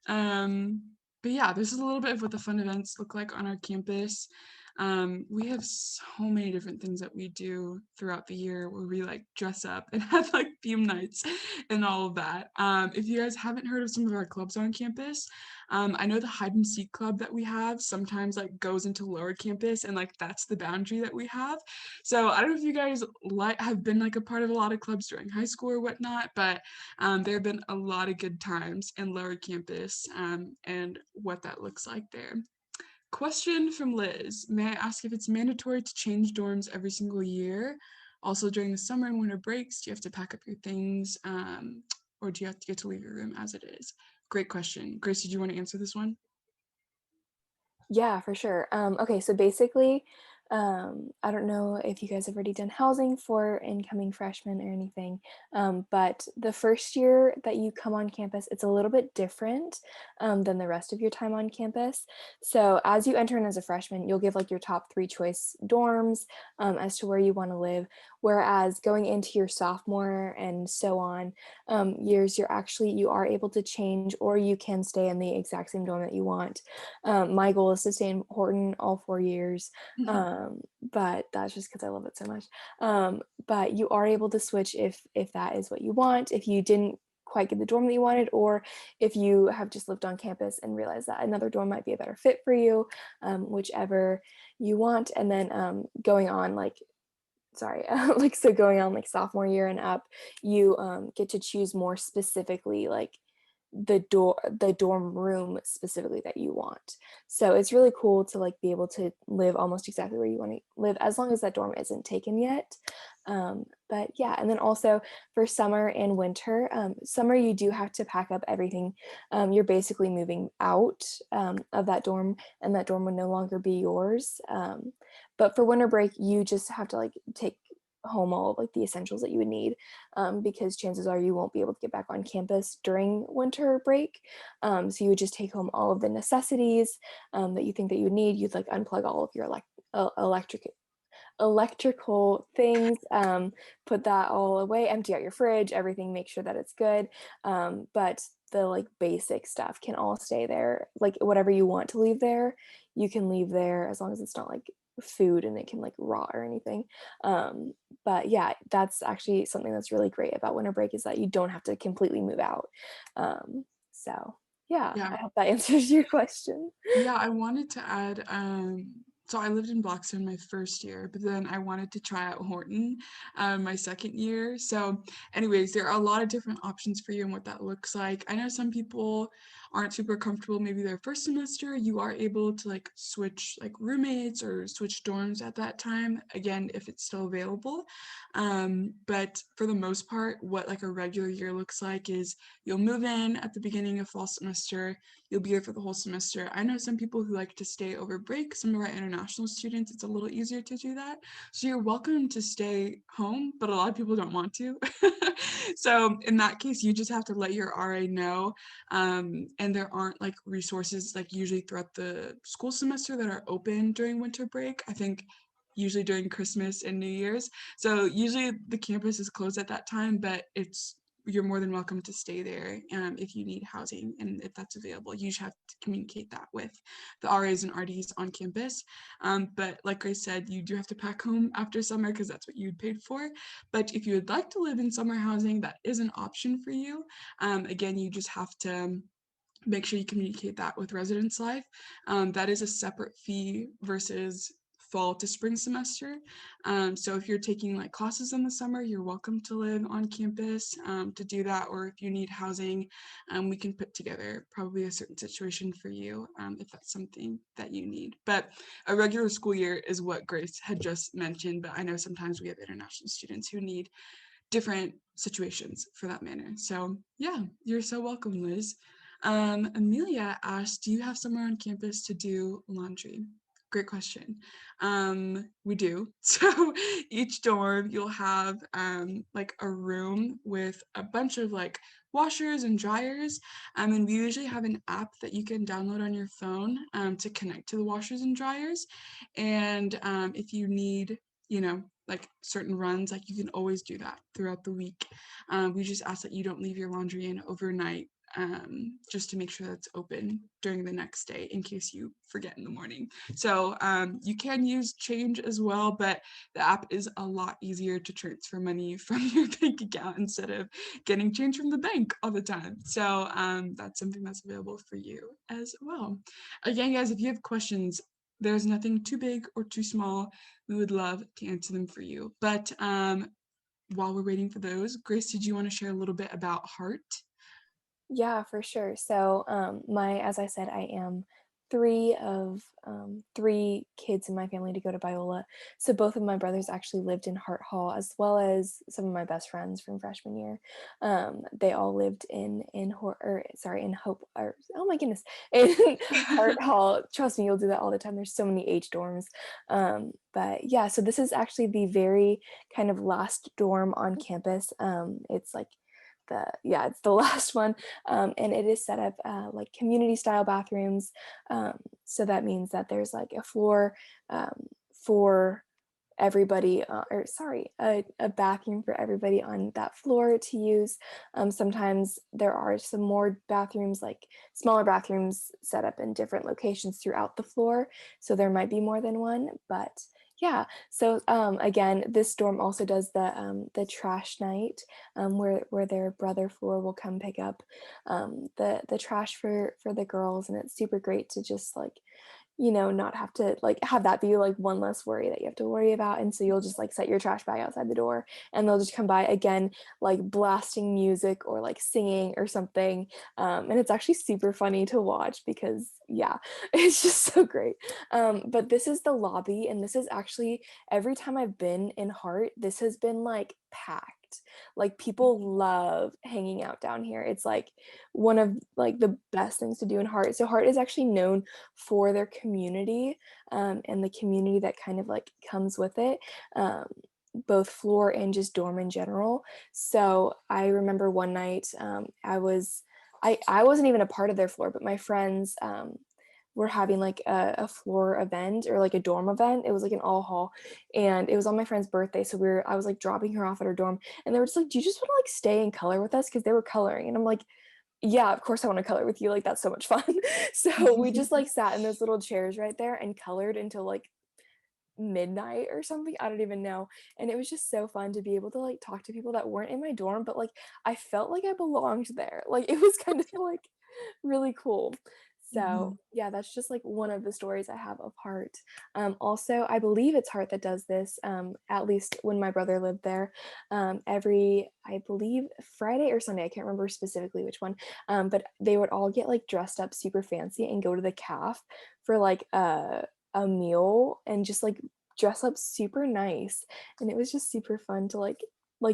Um, but yeah, this is a little bit of what the fun events look like on our campus. We have so many different things that we do throughout the year where we like dress up and have like theme nights and all of that. If you guys haven't heard of some of our clubs on campus, I know the hide and seek club that we have sometimes like goes into lower campus and like that's the boundary that we have. So I don't know if you guys like have been like a part of a lot of clubs during high school or whatnot, but there have been a lot of good times in lower campus and what that looks like there. Question from Liz. May I ask if it's mandatory to change dorms every single year? Also during the summer and winter breaks, do you have to pack up your things or do you have to get to leave your room as it is? Great question. Grace, did you want to answer this one? Yeah, for sure. Okay, so basically, I don't know if you guys have already done housing for incoming freshmen or anything, but the first year that you come on campus, it's a little bit different than the rest of your time on campus. So as you enter in as a freshman, you'll give like your top 3 choice dorms as to where you want to live. Whereas going into your sophomore and so on years, you are able to change, or you can stay in the exact same dorm that you want. My goal is to stay in Horton all 4 years, but that's just because I love it so much. But you are able to switch if that is what you want, if you didn't quite get the dorm that you wanted, or if you have just lived on campus and realized that another dorm might be a better fit for you, whichever you want. And then going on like sophomore year and up, you get to choose more specifically like the dorm room specifically that you want. So it's really cool to like be able to live almost exactly where you want to live as long as that dorm isn't taken yet. But yeah, and then also for summer and winter, summer you do have to pack up everything. You're basically moving out of that dorm, and that dorm would no longer be yours. But for winter break, you just have to like take home all of like the essentials that you would need, because chances are you won't be able to get back on campus during winter break. So you would just take home all of the necessities that you think that you would need. You'd like unplug all of your electrical things, put that all away, empty out your fridge, everything, make sure that it's good. But the like basic stuff can all stay there. Like whatever you want to leave there, you can leave there as long as it's not like food and it can like rot or anything. But yeah, that's actually something that's really great about winter break, is that you don't have to completely move out. So yeah, Yeah. I hope that answers your question. Yeah, I wanted to add so I lived in Blackstone my first year, but then I wanted to try out Horton my second year. So anyways, there are a lot of different options for you and what that looks like. I know some people aren't super comfortable maybe their first semester. You are able to like switch like roommates or switch dorms at that time, again, if it's still available. But for the most part, what like a regular year looks like is you'll move in at the beginning of fall semester. You'll be here for the whole semester. I know some people who like to stay over break. Some of our international students, it's a little easier to do that. So you're welcome to stay home, but a lot of people don't want to. So in that case, you just have to let your RA know. And there aren't like resources like usually throughout the school semester that are open during winter break. I think usually during Christmas and New Year's. So usually the campus is closed at that time, but you're more than welcome to stay there if you need housing and if that's available. You just have to communicate that with the RAs and RDs on campus. But like I said, you do have to pack home after summer because that's what you paid for. But if you would like to live in summer housing, that is an option for you. Again, you just have to make sure you communicate that with residence life. That is a separate fee versus fall to spring semester. So if you're taking like classes in the summer, you're welcome to live on campus to do that. Or if you need housing, we can put together probably a certain situation for you if that's something that you need. But a regular school year is what Grace had just mentioned, but I know sometimes we have international students who need different situations for that matter. So yeah, you're so welcome, Liz. Amelia asked, do you have somewhere on campus to do laundry? Great question. We do. So each dorm you'll have like a room with a bunch of like washers and dryers. And we usually have an app that you can download on your phone to connect to the washers and dryers. And if you need, like certain runs, like you can always do that throughout the week. We just ask that you don't leave your laundry in overnight just to make sure that's open during the next day in case you forget in the morning. So you can use change as well, but the app is a lot easier to transfer money from your bank account instead of getting change from the bank all the time. So that's something that's available for you as well. Again, guys, if you have questions, there's nothing too big or too small. We would love to answer them for you. But while we're waiting for those, Grace, did you want to share a little bit about Heart? Yeah, for sure. So, as I said, I am three of three kids in my family to go to Biola. So both of my brothers actually lived in Hart Hall, as well as some of my best friends from freshman year. They all lived in Hope. Or, oh my goodness, in Hart Hall. Trust me, you'll do that all the time. There's so many H dorms. But yeah, so this is actually the very kind of last dorm on campus. It's like it's the last one, and it is set up like community style bathrooms. So that means that there's like a floor for everybody, a bathroom for everybody on that floor to use. Sometimes there are some more bathrooms, like smaller bathrooms set up in different locations throughout the floor. So there might be more than one, but yeah. So again, this dorm also does the trash night, where their brother floor will come pick up the trash for the girls, and it's super great to just like not have to like have that be like one less worry that you have to worry about. And so you'll just like set your trash bag outside the door and they'll just come by again, like blasting music or like singing or something. And it's actually super funny to watch because yeah, it's just so great. But this is the lobby, and this is actually every time I've been in Hart, this has been like packed. Like people love hanging out down here. It's like one of like the best things to do in Hart. So Hart is actually known for their community, and the community that kind of like comes with it, both floor and just dorm in general. So I remember one night, I wasn't even a part of their floor, but my friends were having like a floor event or like a dorm event. It was like an all hall, and it was on my friend's birthday. So I was like dropping her off at her dorm, and they were just like, do you just want to like stay and color with us? Because they were coloring, and I'm like, yeah, of course I want to color with you. Like, that's so much fun. So we just like sat in those little chairs right there and colored until like midnight or something. I don't even know. And it was just so fun to be able to like talk to people that weren't in my dorm, but like I felt like I belonged there. Like it was kind of like really cool. So yeah, that's just like one of the stories I have of Hart. Also, I believe it's Hart that does this, at least when my brother lived there. Every, I believe, Friday or Sunday, I can't remember specifically which one, but they would all get like dressed up super fancy and go to the caf for like a meal and just like dress up super nice. And it was just super fun to like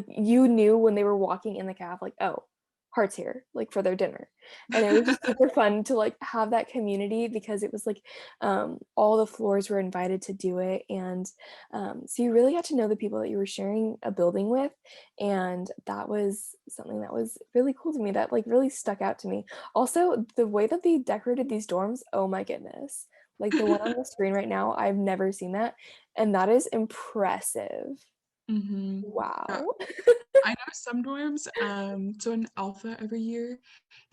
you knew when they were walking in the caf, like, oh, Heart's here, like for their dinner. And it was just super fun to like have that community because it was like all the floors were invited to do it. And so you really got to know the people that you were sharing a building with. And that was something that was really cool to me, that like really stuck out to me. Also, the way that they decorated these dorms, oh my goodness. Like the one on the screen right now, I've never seen that. And that is impressive. Yeah, Wow. I know some dorms, so in Alpha every year,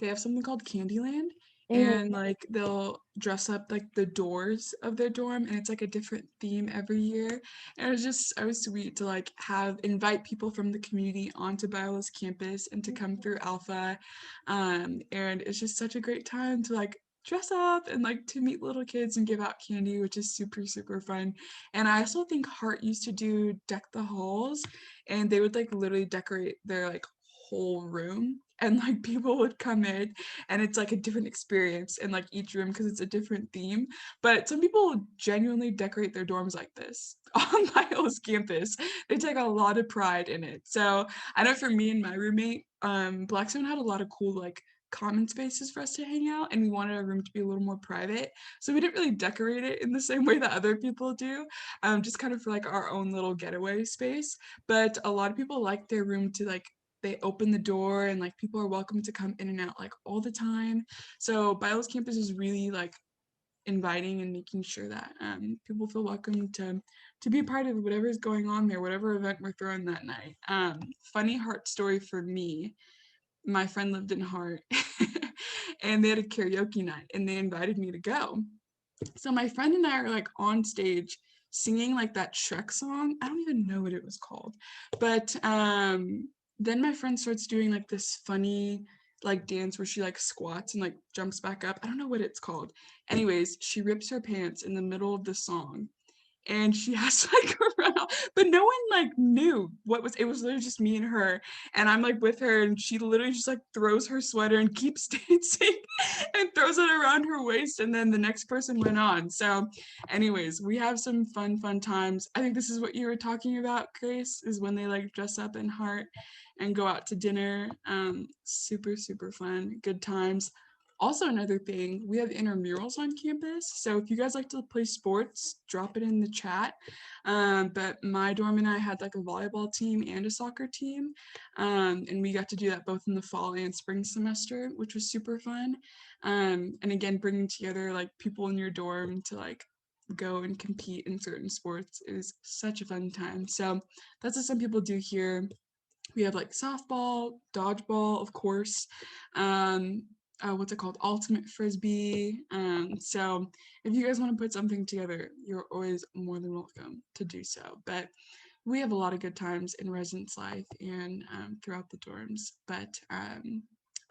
they have something called Candyland, Mhm. and like they'll dress up like the doors of their dorm, and it's like a different theme every year. And it was just so sweet to like have invite people from the community onto Biola's campus and to come through Alpha. And it's just such a great time to like dress up and like to meet little kids and give out candy, which is super, super fun. And I also think Hart used to do Deck the Halls, and they would like literally decorate their like whole room, and like people would come in and it's like a different experience in like each room because it's a different theme. But some people genuinely decorate their dorms like this on Biola's campus. They take a lot of pride in it. So I know for me and my roommate, Blackstone had a lot of cool like common spaces for us to hang out, and we wanted our room to be a little more private, so we didn't really decorate it in the same way that other people do, just kind of for like our own little getaway space. But a lot of people like their room to like they open the door and like people are welcome to come in and out like all the time. So Biola's campus is really like inviting and making sure that people feel welcome to be a part of whatever is going on there, whatever event we're throwing that night. Funny Heart story for me, my friend lived in Hart and they had a karaoke night and they invited me to go. So my friend and I are like on stage singing like that Shrek song. I don't even know what it was called. But then my friend starts doing like this funny like dance where she like squats and like jumps back up. I don't know what it's called. Anyways, she rips her pants in the middle of the song and she has to like run off, but no one like knew what was, it was literally just me and her, and I'm like with her and she literally just like throws her sweater and keeps dancing and throws it around her waist, and then the next person went on. So anyways, we have some fun times. I think this is what you were talking about, Grace, is when they like dress up in Heart and go out to dinner. Super fun, good times. Also, another thing, we have intramurals on campus. So if you guys like to play sports, drop it in the chat. But my dorm and I had like a volleyball team and a soccer team. And we got to do that both in the fall and spring semester, which was super fun. And again, bringing together like people in your dorm to like go and compete in certain sports is such a fun time. So that's what some people do here. We have like softball, dodgeball, of course. Um, what's it called? Ultimate frisbee. So if you guys want to put something together, you're always more than welcome to do so. But we have a lot of good times in residence life and throughout the dorms. But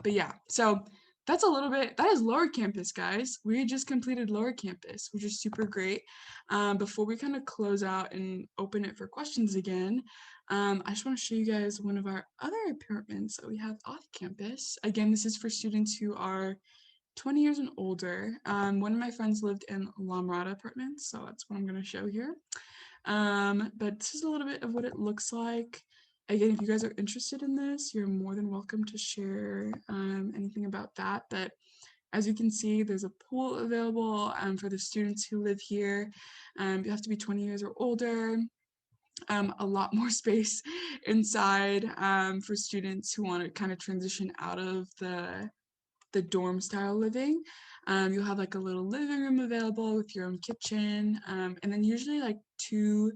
yeah, so that's a little bit. That is lower campus, guys. We just completed lower campus, which is super great. Before we kind of close out and open it for questions again, I just want to show you guys one of our other apartments that we have off campus. Again, this is for students who are 20 years and older. One of my friends lived in Lomrada Apartments, so that's what I'm going to show here. But this is a little bit of what it looks like. Again, if you guys are interested in this, you're more than welcome to share anything about that. But as you can see, there's a pool available for the students who live here. You have to be 20 years or older. A lot more space inside for students who want to kind of transition out of the dorm style living. You'll have like a little living room available with your own kitchen, and then usually like 2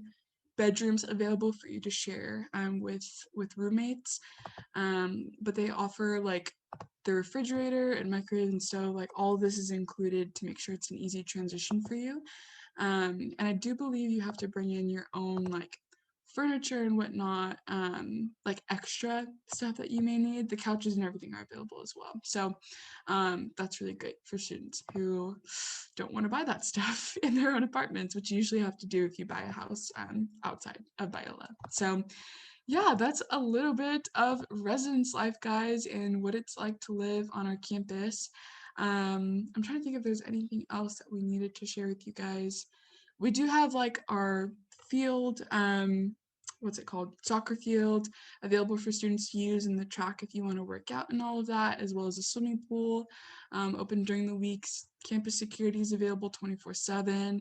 bedrooms available for you to share with roommates. But they offer like the refrigerator and microwave and stove, like all of this is included to make sure it's an easy transition for you. And I do believe you have to bring in your own like furniture and whatnot, like extra stuff that you may need. The couches and everything are available as well. So that's really great for students who don't want to buy that stuff in their own apartments, which you usually have to do if you buy a house outside of Biola. So yeah, that's a little bit of residence life, guys, and what it's like to live on our campus. I'm trying to think if there's anything else that we needed to share with you guys. We do have like our field, what's it called? Soccer field available for students to use, and the track if you want to work out and all of that, as well as a swimming pool, open during the weeks. Campus security is available 24/7.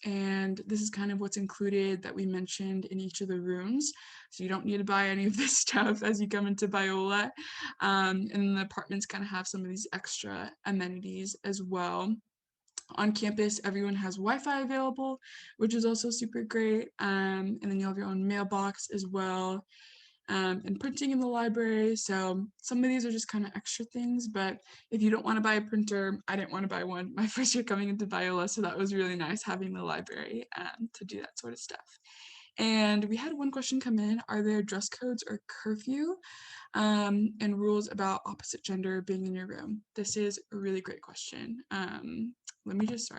And this is kind of what's included that we mentioned in each of the rooms. So you don't need to buy any of this stuff as you come into Biola. And then the apartments kind of have some of these extra amenities as well. On campus, everyone has Wi-Fi available, which is also super great. And then you have your own mailbox as well. And printing in the library. So some of these are just kind of extra things, but if you don't want to buy a printer, I didn't want to buy one my first year coming into Biola, so that was really nice having the library to do that sort of stuff. And we had one question come in: are there dress codes or curfew and rules about opposite gender being in your room? This is a really great question. Let me just,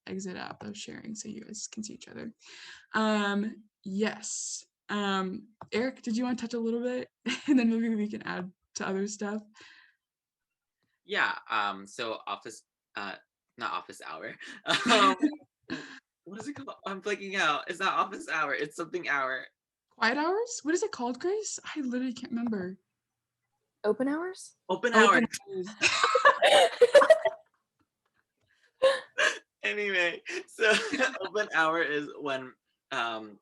exit out of sharing so you guys can see each other. Yes. Eric, did you want to touch a little bit and then maybe we can add to other stuff? Yeah, so office, not office hour. Um, what is it called? I'm blanking out. It's not office hour, it's something hour. Quiet hours? What is it called, Grace? I literally can't remember. Open hours? Open hour. Open hours. Anyway, so open hour is when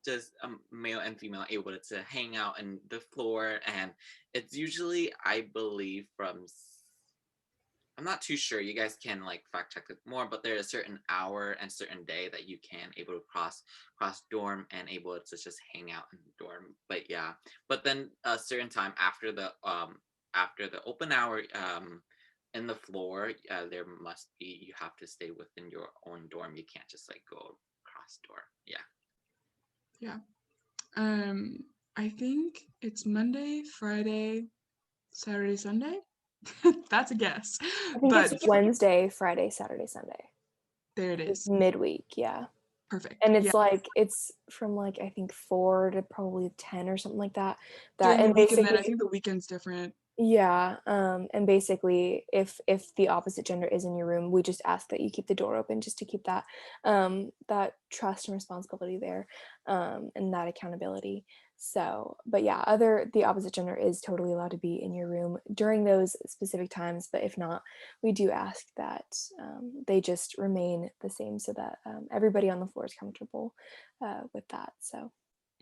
just male and female able to hang out in the floor, and it's usually, I believe, from I'm not too sure, you guys can like fact check it more, but there's a certain hour and certain day that you can able to cross dorm and able to just hang out in the dorm. But yeah, but then a certain time after the open hour in the floor, there must be, you have to stay within your own dorm. You can't just like go across door. Yeah. I think it's Monday, Friday, Saturday, Sunday. That's a guess. I think But it's Wednesday, Friday, Saturday, Sunday. there it It's is. midweek, yeah. Perfect. And it's yeah. like, it's from like, I think 4 to probably 10 or something like that. During the And week, and basically, then I think the weekend's different. yeah, and basically, if the opposite gender is in your room, we just ask that you keep the door open just to keep that that trust and responsibility there, and that accountability. So, but yeah, the opposite gender is totally allowed to be in your room during those specific times. But if not, we do ask that they just remain the same so that everybody on the floor is comfortable with that. So.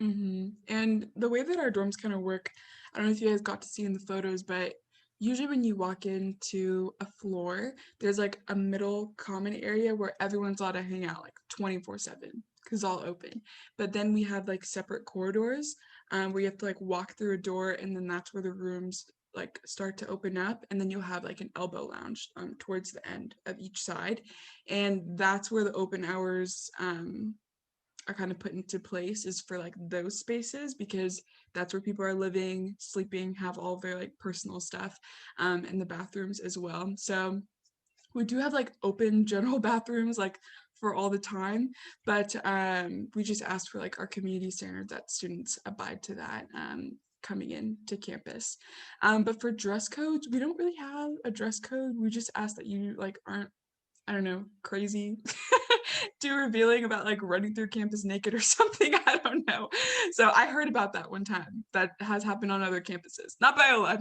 And the way that our dorms kind of work, I don't know if you guys got to see in the photos, but usually when you walk into a floor, there's like a middle common area where everyone's allowed to hang out like 24/7 because it's all open. But then we have like separate corridors where you have to like walk through a door, and then that's where the rooms like start to open up, and then you'll have like an elbow lounge towards the end of each side, and that's where the open hours are kind of put into place, is for like those spaces, because that's where people are living, sleeping, have all their like personal stuff in the bathrooms as well. So we do have like open general bathrooms like for all the time, but we just asked for like our community standard that students abide to that coming in to campus. But for dress codes, we don't really have a dress code. We just ask that you like aren't, I don't know, crazy too revealing about like running through campus naked or something. I don't know. So I heard about that one time. That has happened on other campuses. Not Biola.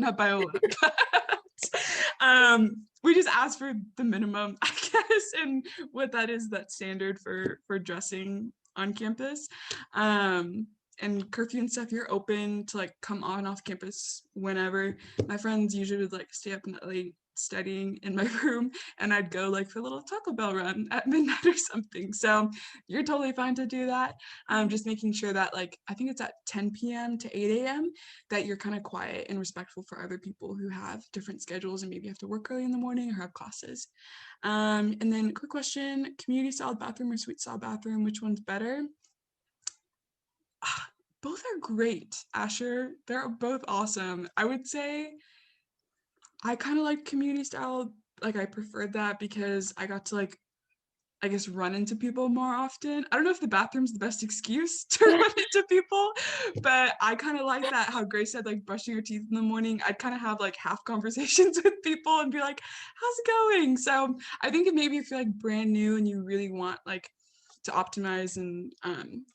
We just asked for the minimum, I guess, and what that is, that standard for dressing on campus. And curfew and stuff, you're open to like come on and off campus whenever. My friends usually would like stay up late studying in my room, and I'd go like for a little Taco Bell run at midnight or something. So you're totally fine to do that. Just making sure that like, I think it's at 10 p.m. to 8 a.m. that you're kind of quiet and respectful for other people who have different schedules and maybe have to work early in the morning or have classes. And then quick question, community style bathroom or suite style bathroom, which one's better? Both are great, Asher. They're both awesome. I would say I kind of like community style. Like I preferred that because I got to like I guess run into people more often. I don't know if the bathroom's the best excuse to run into people, but I kind of like that how Grace said like brushing your teeth in the morning. I'd kind of have like half conversations with people and be like, how's it going? So I think it maybe if you're like brand new and you really want like to optimize and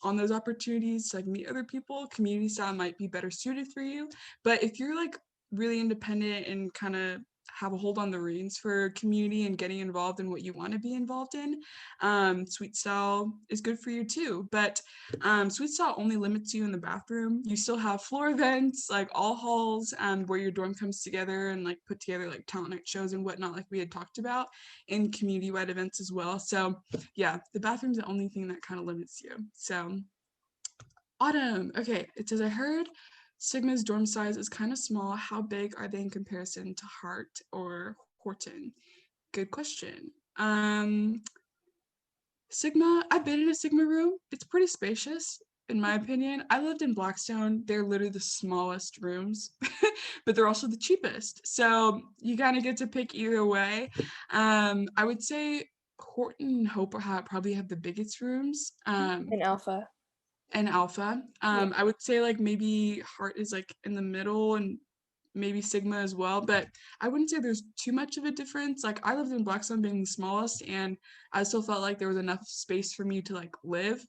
on those opportunities to like meet other people, community style might be better suited for you. But if you're like really independent and kind of have a hold on the reins for community and getting involved in what you want to be involved in, suite style is good for you too. But suite style only limits you in the bathroom. You still have floor events, like all halls, where your dorm comes together and like put together like talent night shows and whatnot, like we had talked about, in community-wide events as well. So yeah, the bathroom's the only thing that kind of limits you. So Autumn, okay, it says I heard Sigma's dorm size is kind of small. How big are they in comparison to Hart or Horton? Good question. Sigma, I've been in a Sigma room. It's pretty spacious, in my opinion. I lived in Blackstone. They're literally the smallest rooms, but they're also the cheapest. So you kind of get to pick either way. I would say Horton and Hope probably have the biggest rooms. In Alpha. And Alpha. Yeah. I would say like maybe Heart is like in the middle and maybe Sigma as well, but I wouldn't say there's too much of a difference. Like I lived in Blackstone being the smallest and I still felt like there was enough space for me to like live.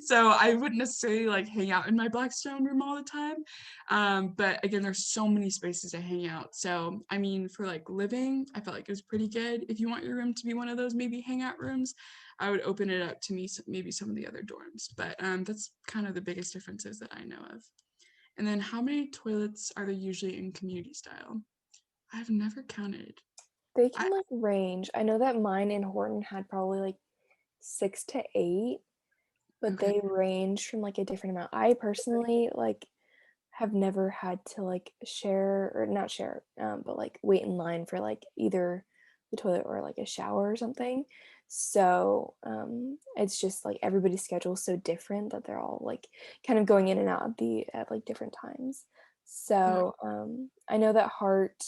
So I wouldn't necessarily like hang out in my Blackstone room all the time. But again, there's so many spaces to hang out. So I mean, for like living, I felt like it was pretty good. If you want your room to be one of those maybe hangout rooms, I would open it up to maybe some of the other dorms. But that's kind of the biggest differences that I know of. And then how many toilets are there usually in community style? I've never counted. They I can like range. I know that mine in Horton had probably like 6 to 8, but okay. they range from like a different amount. I personally like have never had to like share or not share, but like wait in line for like either the toilet or like a shower or something. So it's just like everybody's schedule is so different that they're all like kind of going in and out at like different times. Yeah. So I know that Hart,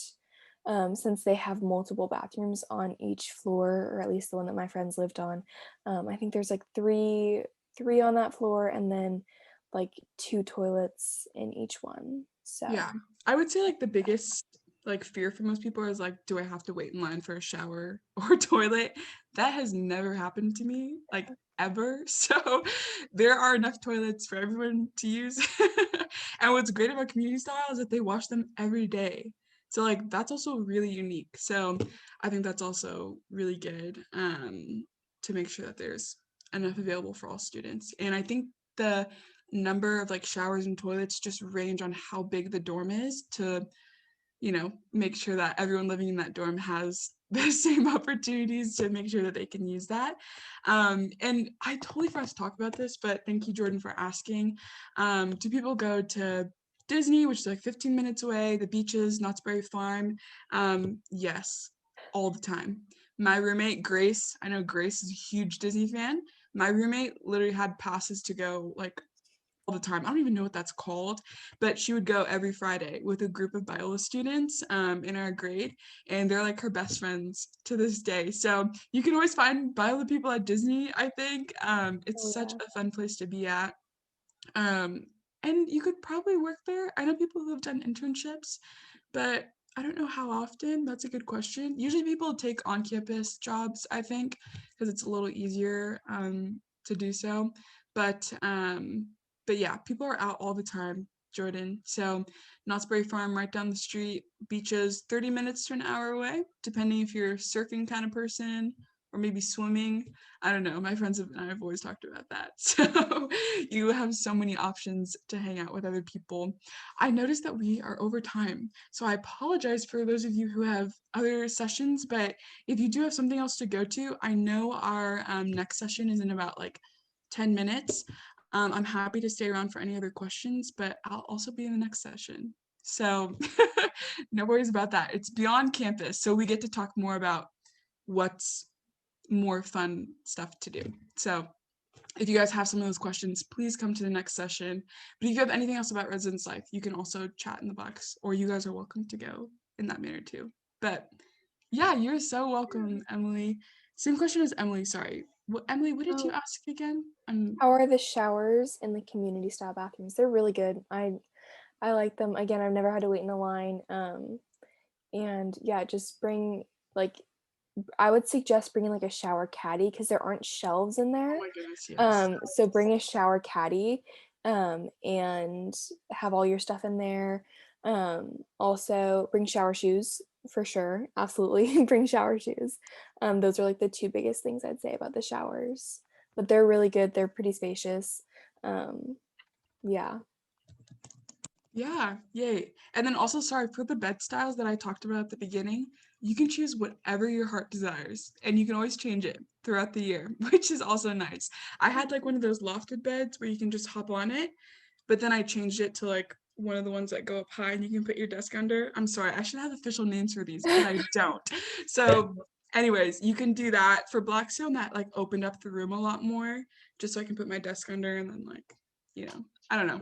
since they have multiple bathrooms on each floor, or at least the one that my friends lived on, I think there's like three on that floor, and then like 2 toilets in each one. So Yeah. I would say like the biggest like fear for most people is like, do I have to wait in line for a shower or toilet? That has never happened to me, like ever. So there are enough toilets for everyone to use. And what's great about community style is that they wash them every day. So like that's also really unique. So I think that's also really good to make sure that there's enough available for all students. And I think the number of like showers and toilets just range on how big the dorm is to, make sure that everyone living in that dorm has the same opportunities to make sure that they can use that. And I totally forgot to talk about this, but thank you, Jordan, for asking. Do people go to Disney, which is like 15 minutes away, the beaches, Knott's Berry Farm? Yes, all the time. My roommate, Grace, I know Grace is a huge Disney fan. My roommate literally had passes to go like all the time. I don't even know what that's called, but she would go every Friday with a group of Biola students in our grade, and they're like her best friends to this day. So you can always find Biola people at Disney, I think. It's oh such yeah. a fun place to be at. Um, and you could probably work there. I know people who have done internships, but I don't know how often. That's a good question. Usually people take on-campus jobs, I think, because it's a little easier to do so. But but yeah, people are out all the time, Jordan. So Knott's Berry Farm right down the street, beaches 30 minutes to an hour away, depending if you're a surfing kind of person or maybe swimming. I don't know. My friends and I have always talked about that. So you have so many options to hang out with other people. I noticed that we are over time. So I apologize for those of you who have other sessions, but if you do have something else to go to, I know our next session is in about like 10 minutes. I'm happy to stay around for any other questions, but I'll also be in the next session. So no worries about that. It's beyond campus. So we get to talk more about what's more fun stuff to do. So if you guys have some of those questions, please come to the next session. But if you have anything else about residence life, you can also chat in the box, or you guys are welcome to go in that manner too. But yeah, you're so welcome, Emily. Same question as Emily, sorry. Emily, what did you ask again? How are the showers in the community style bathrooms? They're really good. I like them. Again, I've never had to wait in a line. And yeah, just bring like I would suggest bringing like a shower caddy because there aren't shelves in Oh there. my goodness, yes. So bring a shower caddy and have all your stuff in there. Also bring shower shoes for sure. Absolutely bring shower shoes. Those are like the two biggest things I'd say about the showers. But they're really good. They're pretty spacious. Yeah. Yeah, yay. And then also, sorry, for the bed styles that I talked about at the beginning, you can choose whatever your heart desires, and you can always change it throughout the year, which is also nice. I had like one of those lofted beds where you can just hop on it, but then I changed it to like one of the ones that go up high and you can put your desk under. I'm sorry, I should have official names for these, but I don't. So, anyways, you can do that. For Blackstone, that like opened up the room a lot more, just so I can put my desk under and then like, I don't know,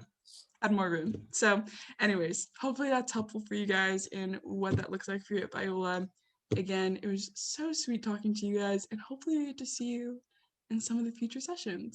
add more room. So, anyways, hopefully that's helpful for you guys in what that looks like for you at Biola. Again, it was so sweet talking to you guys, and hopefully we get to see you in some of the future sessions.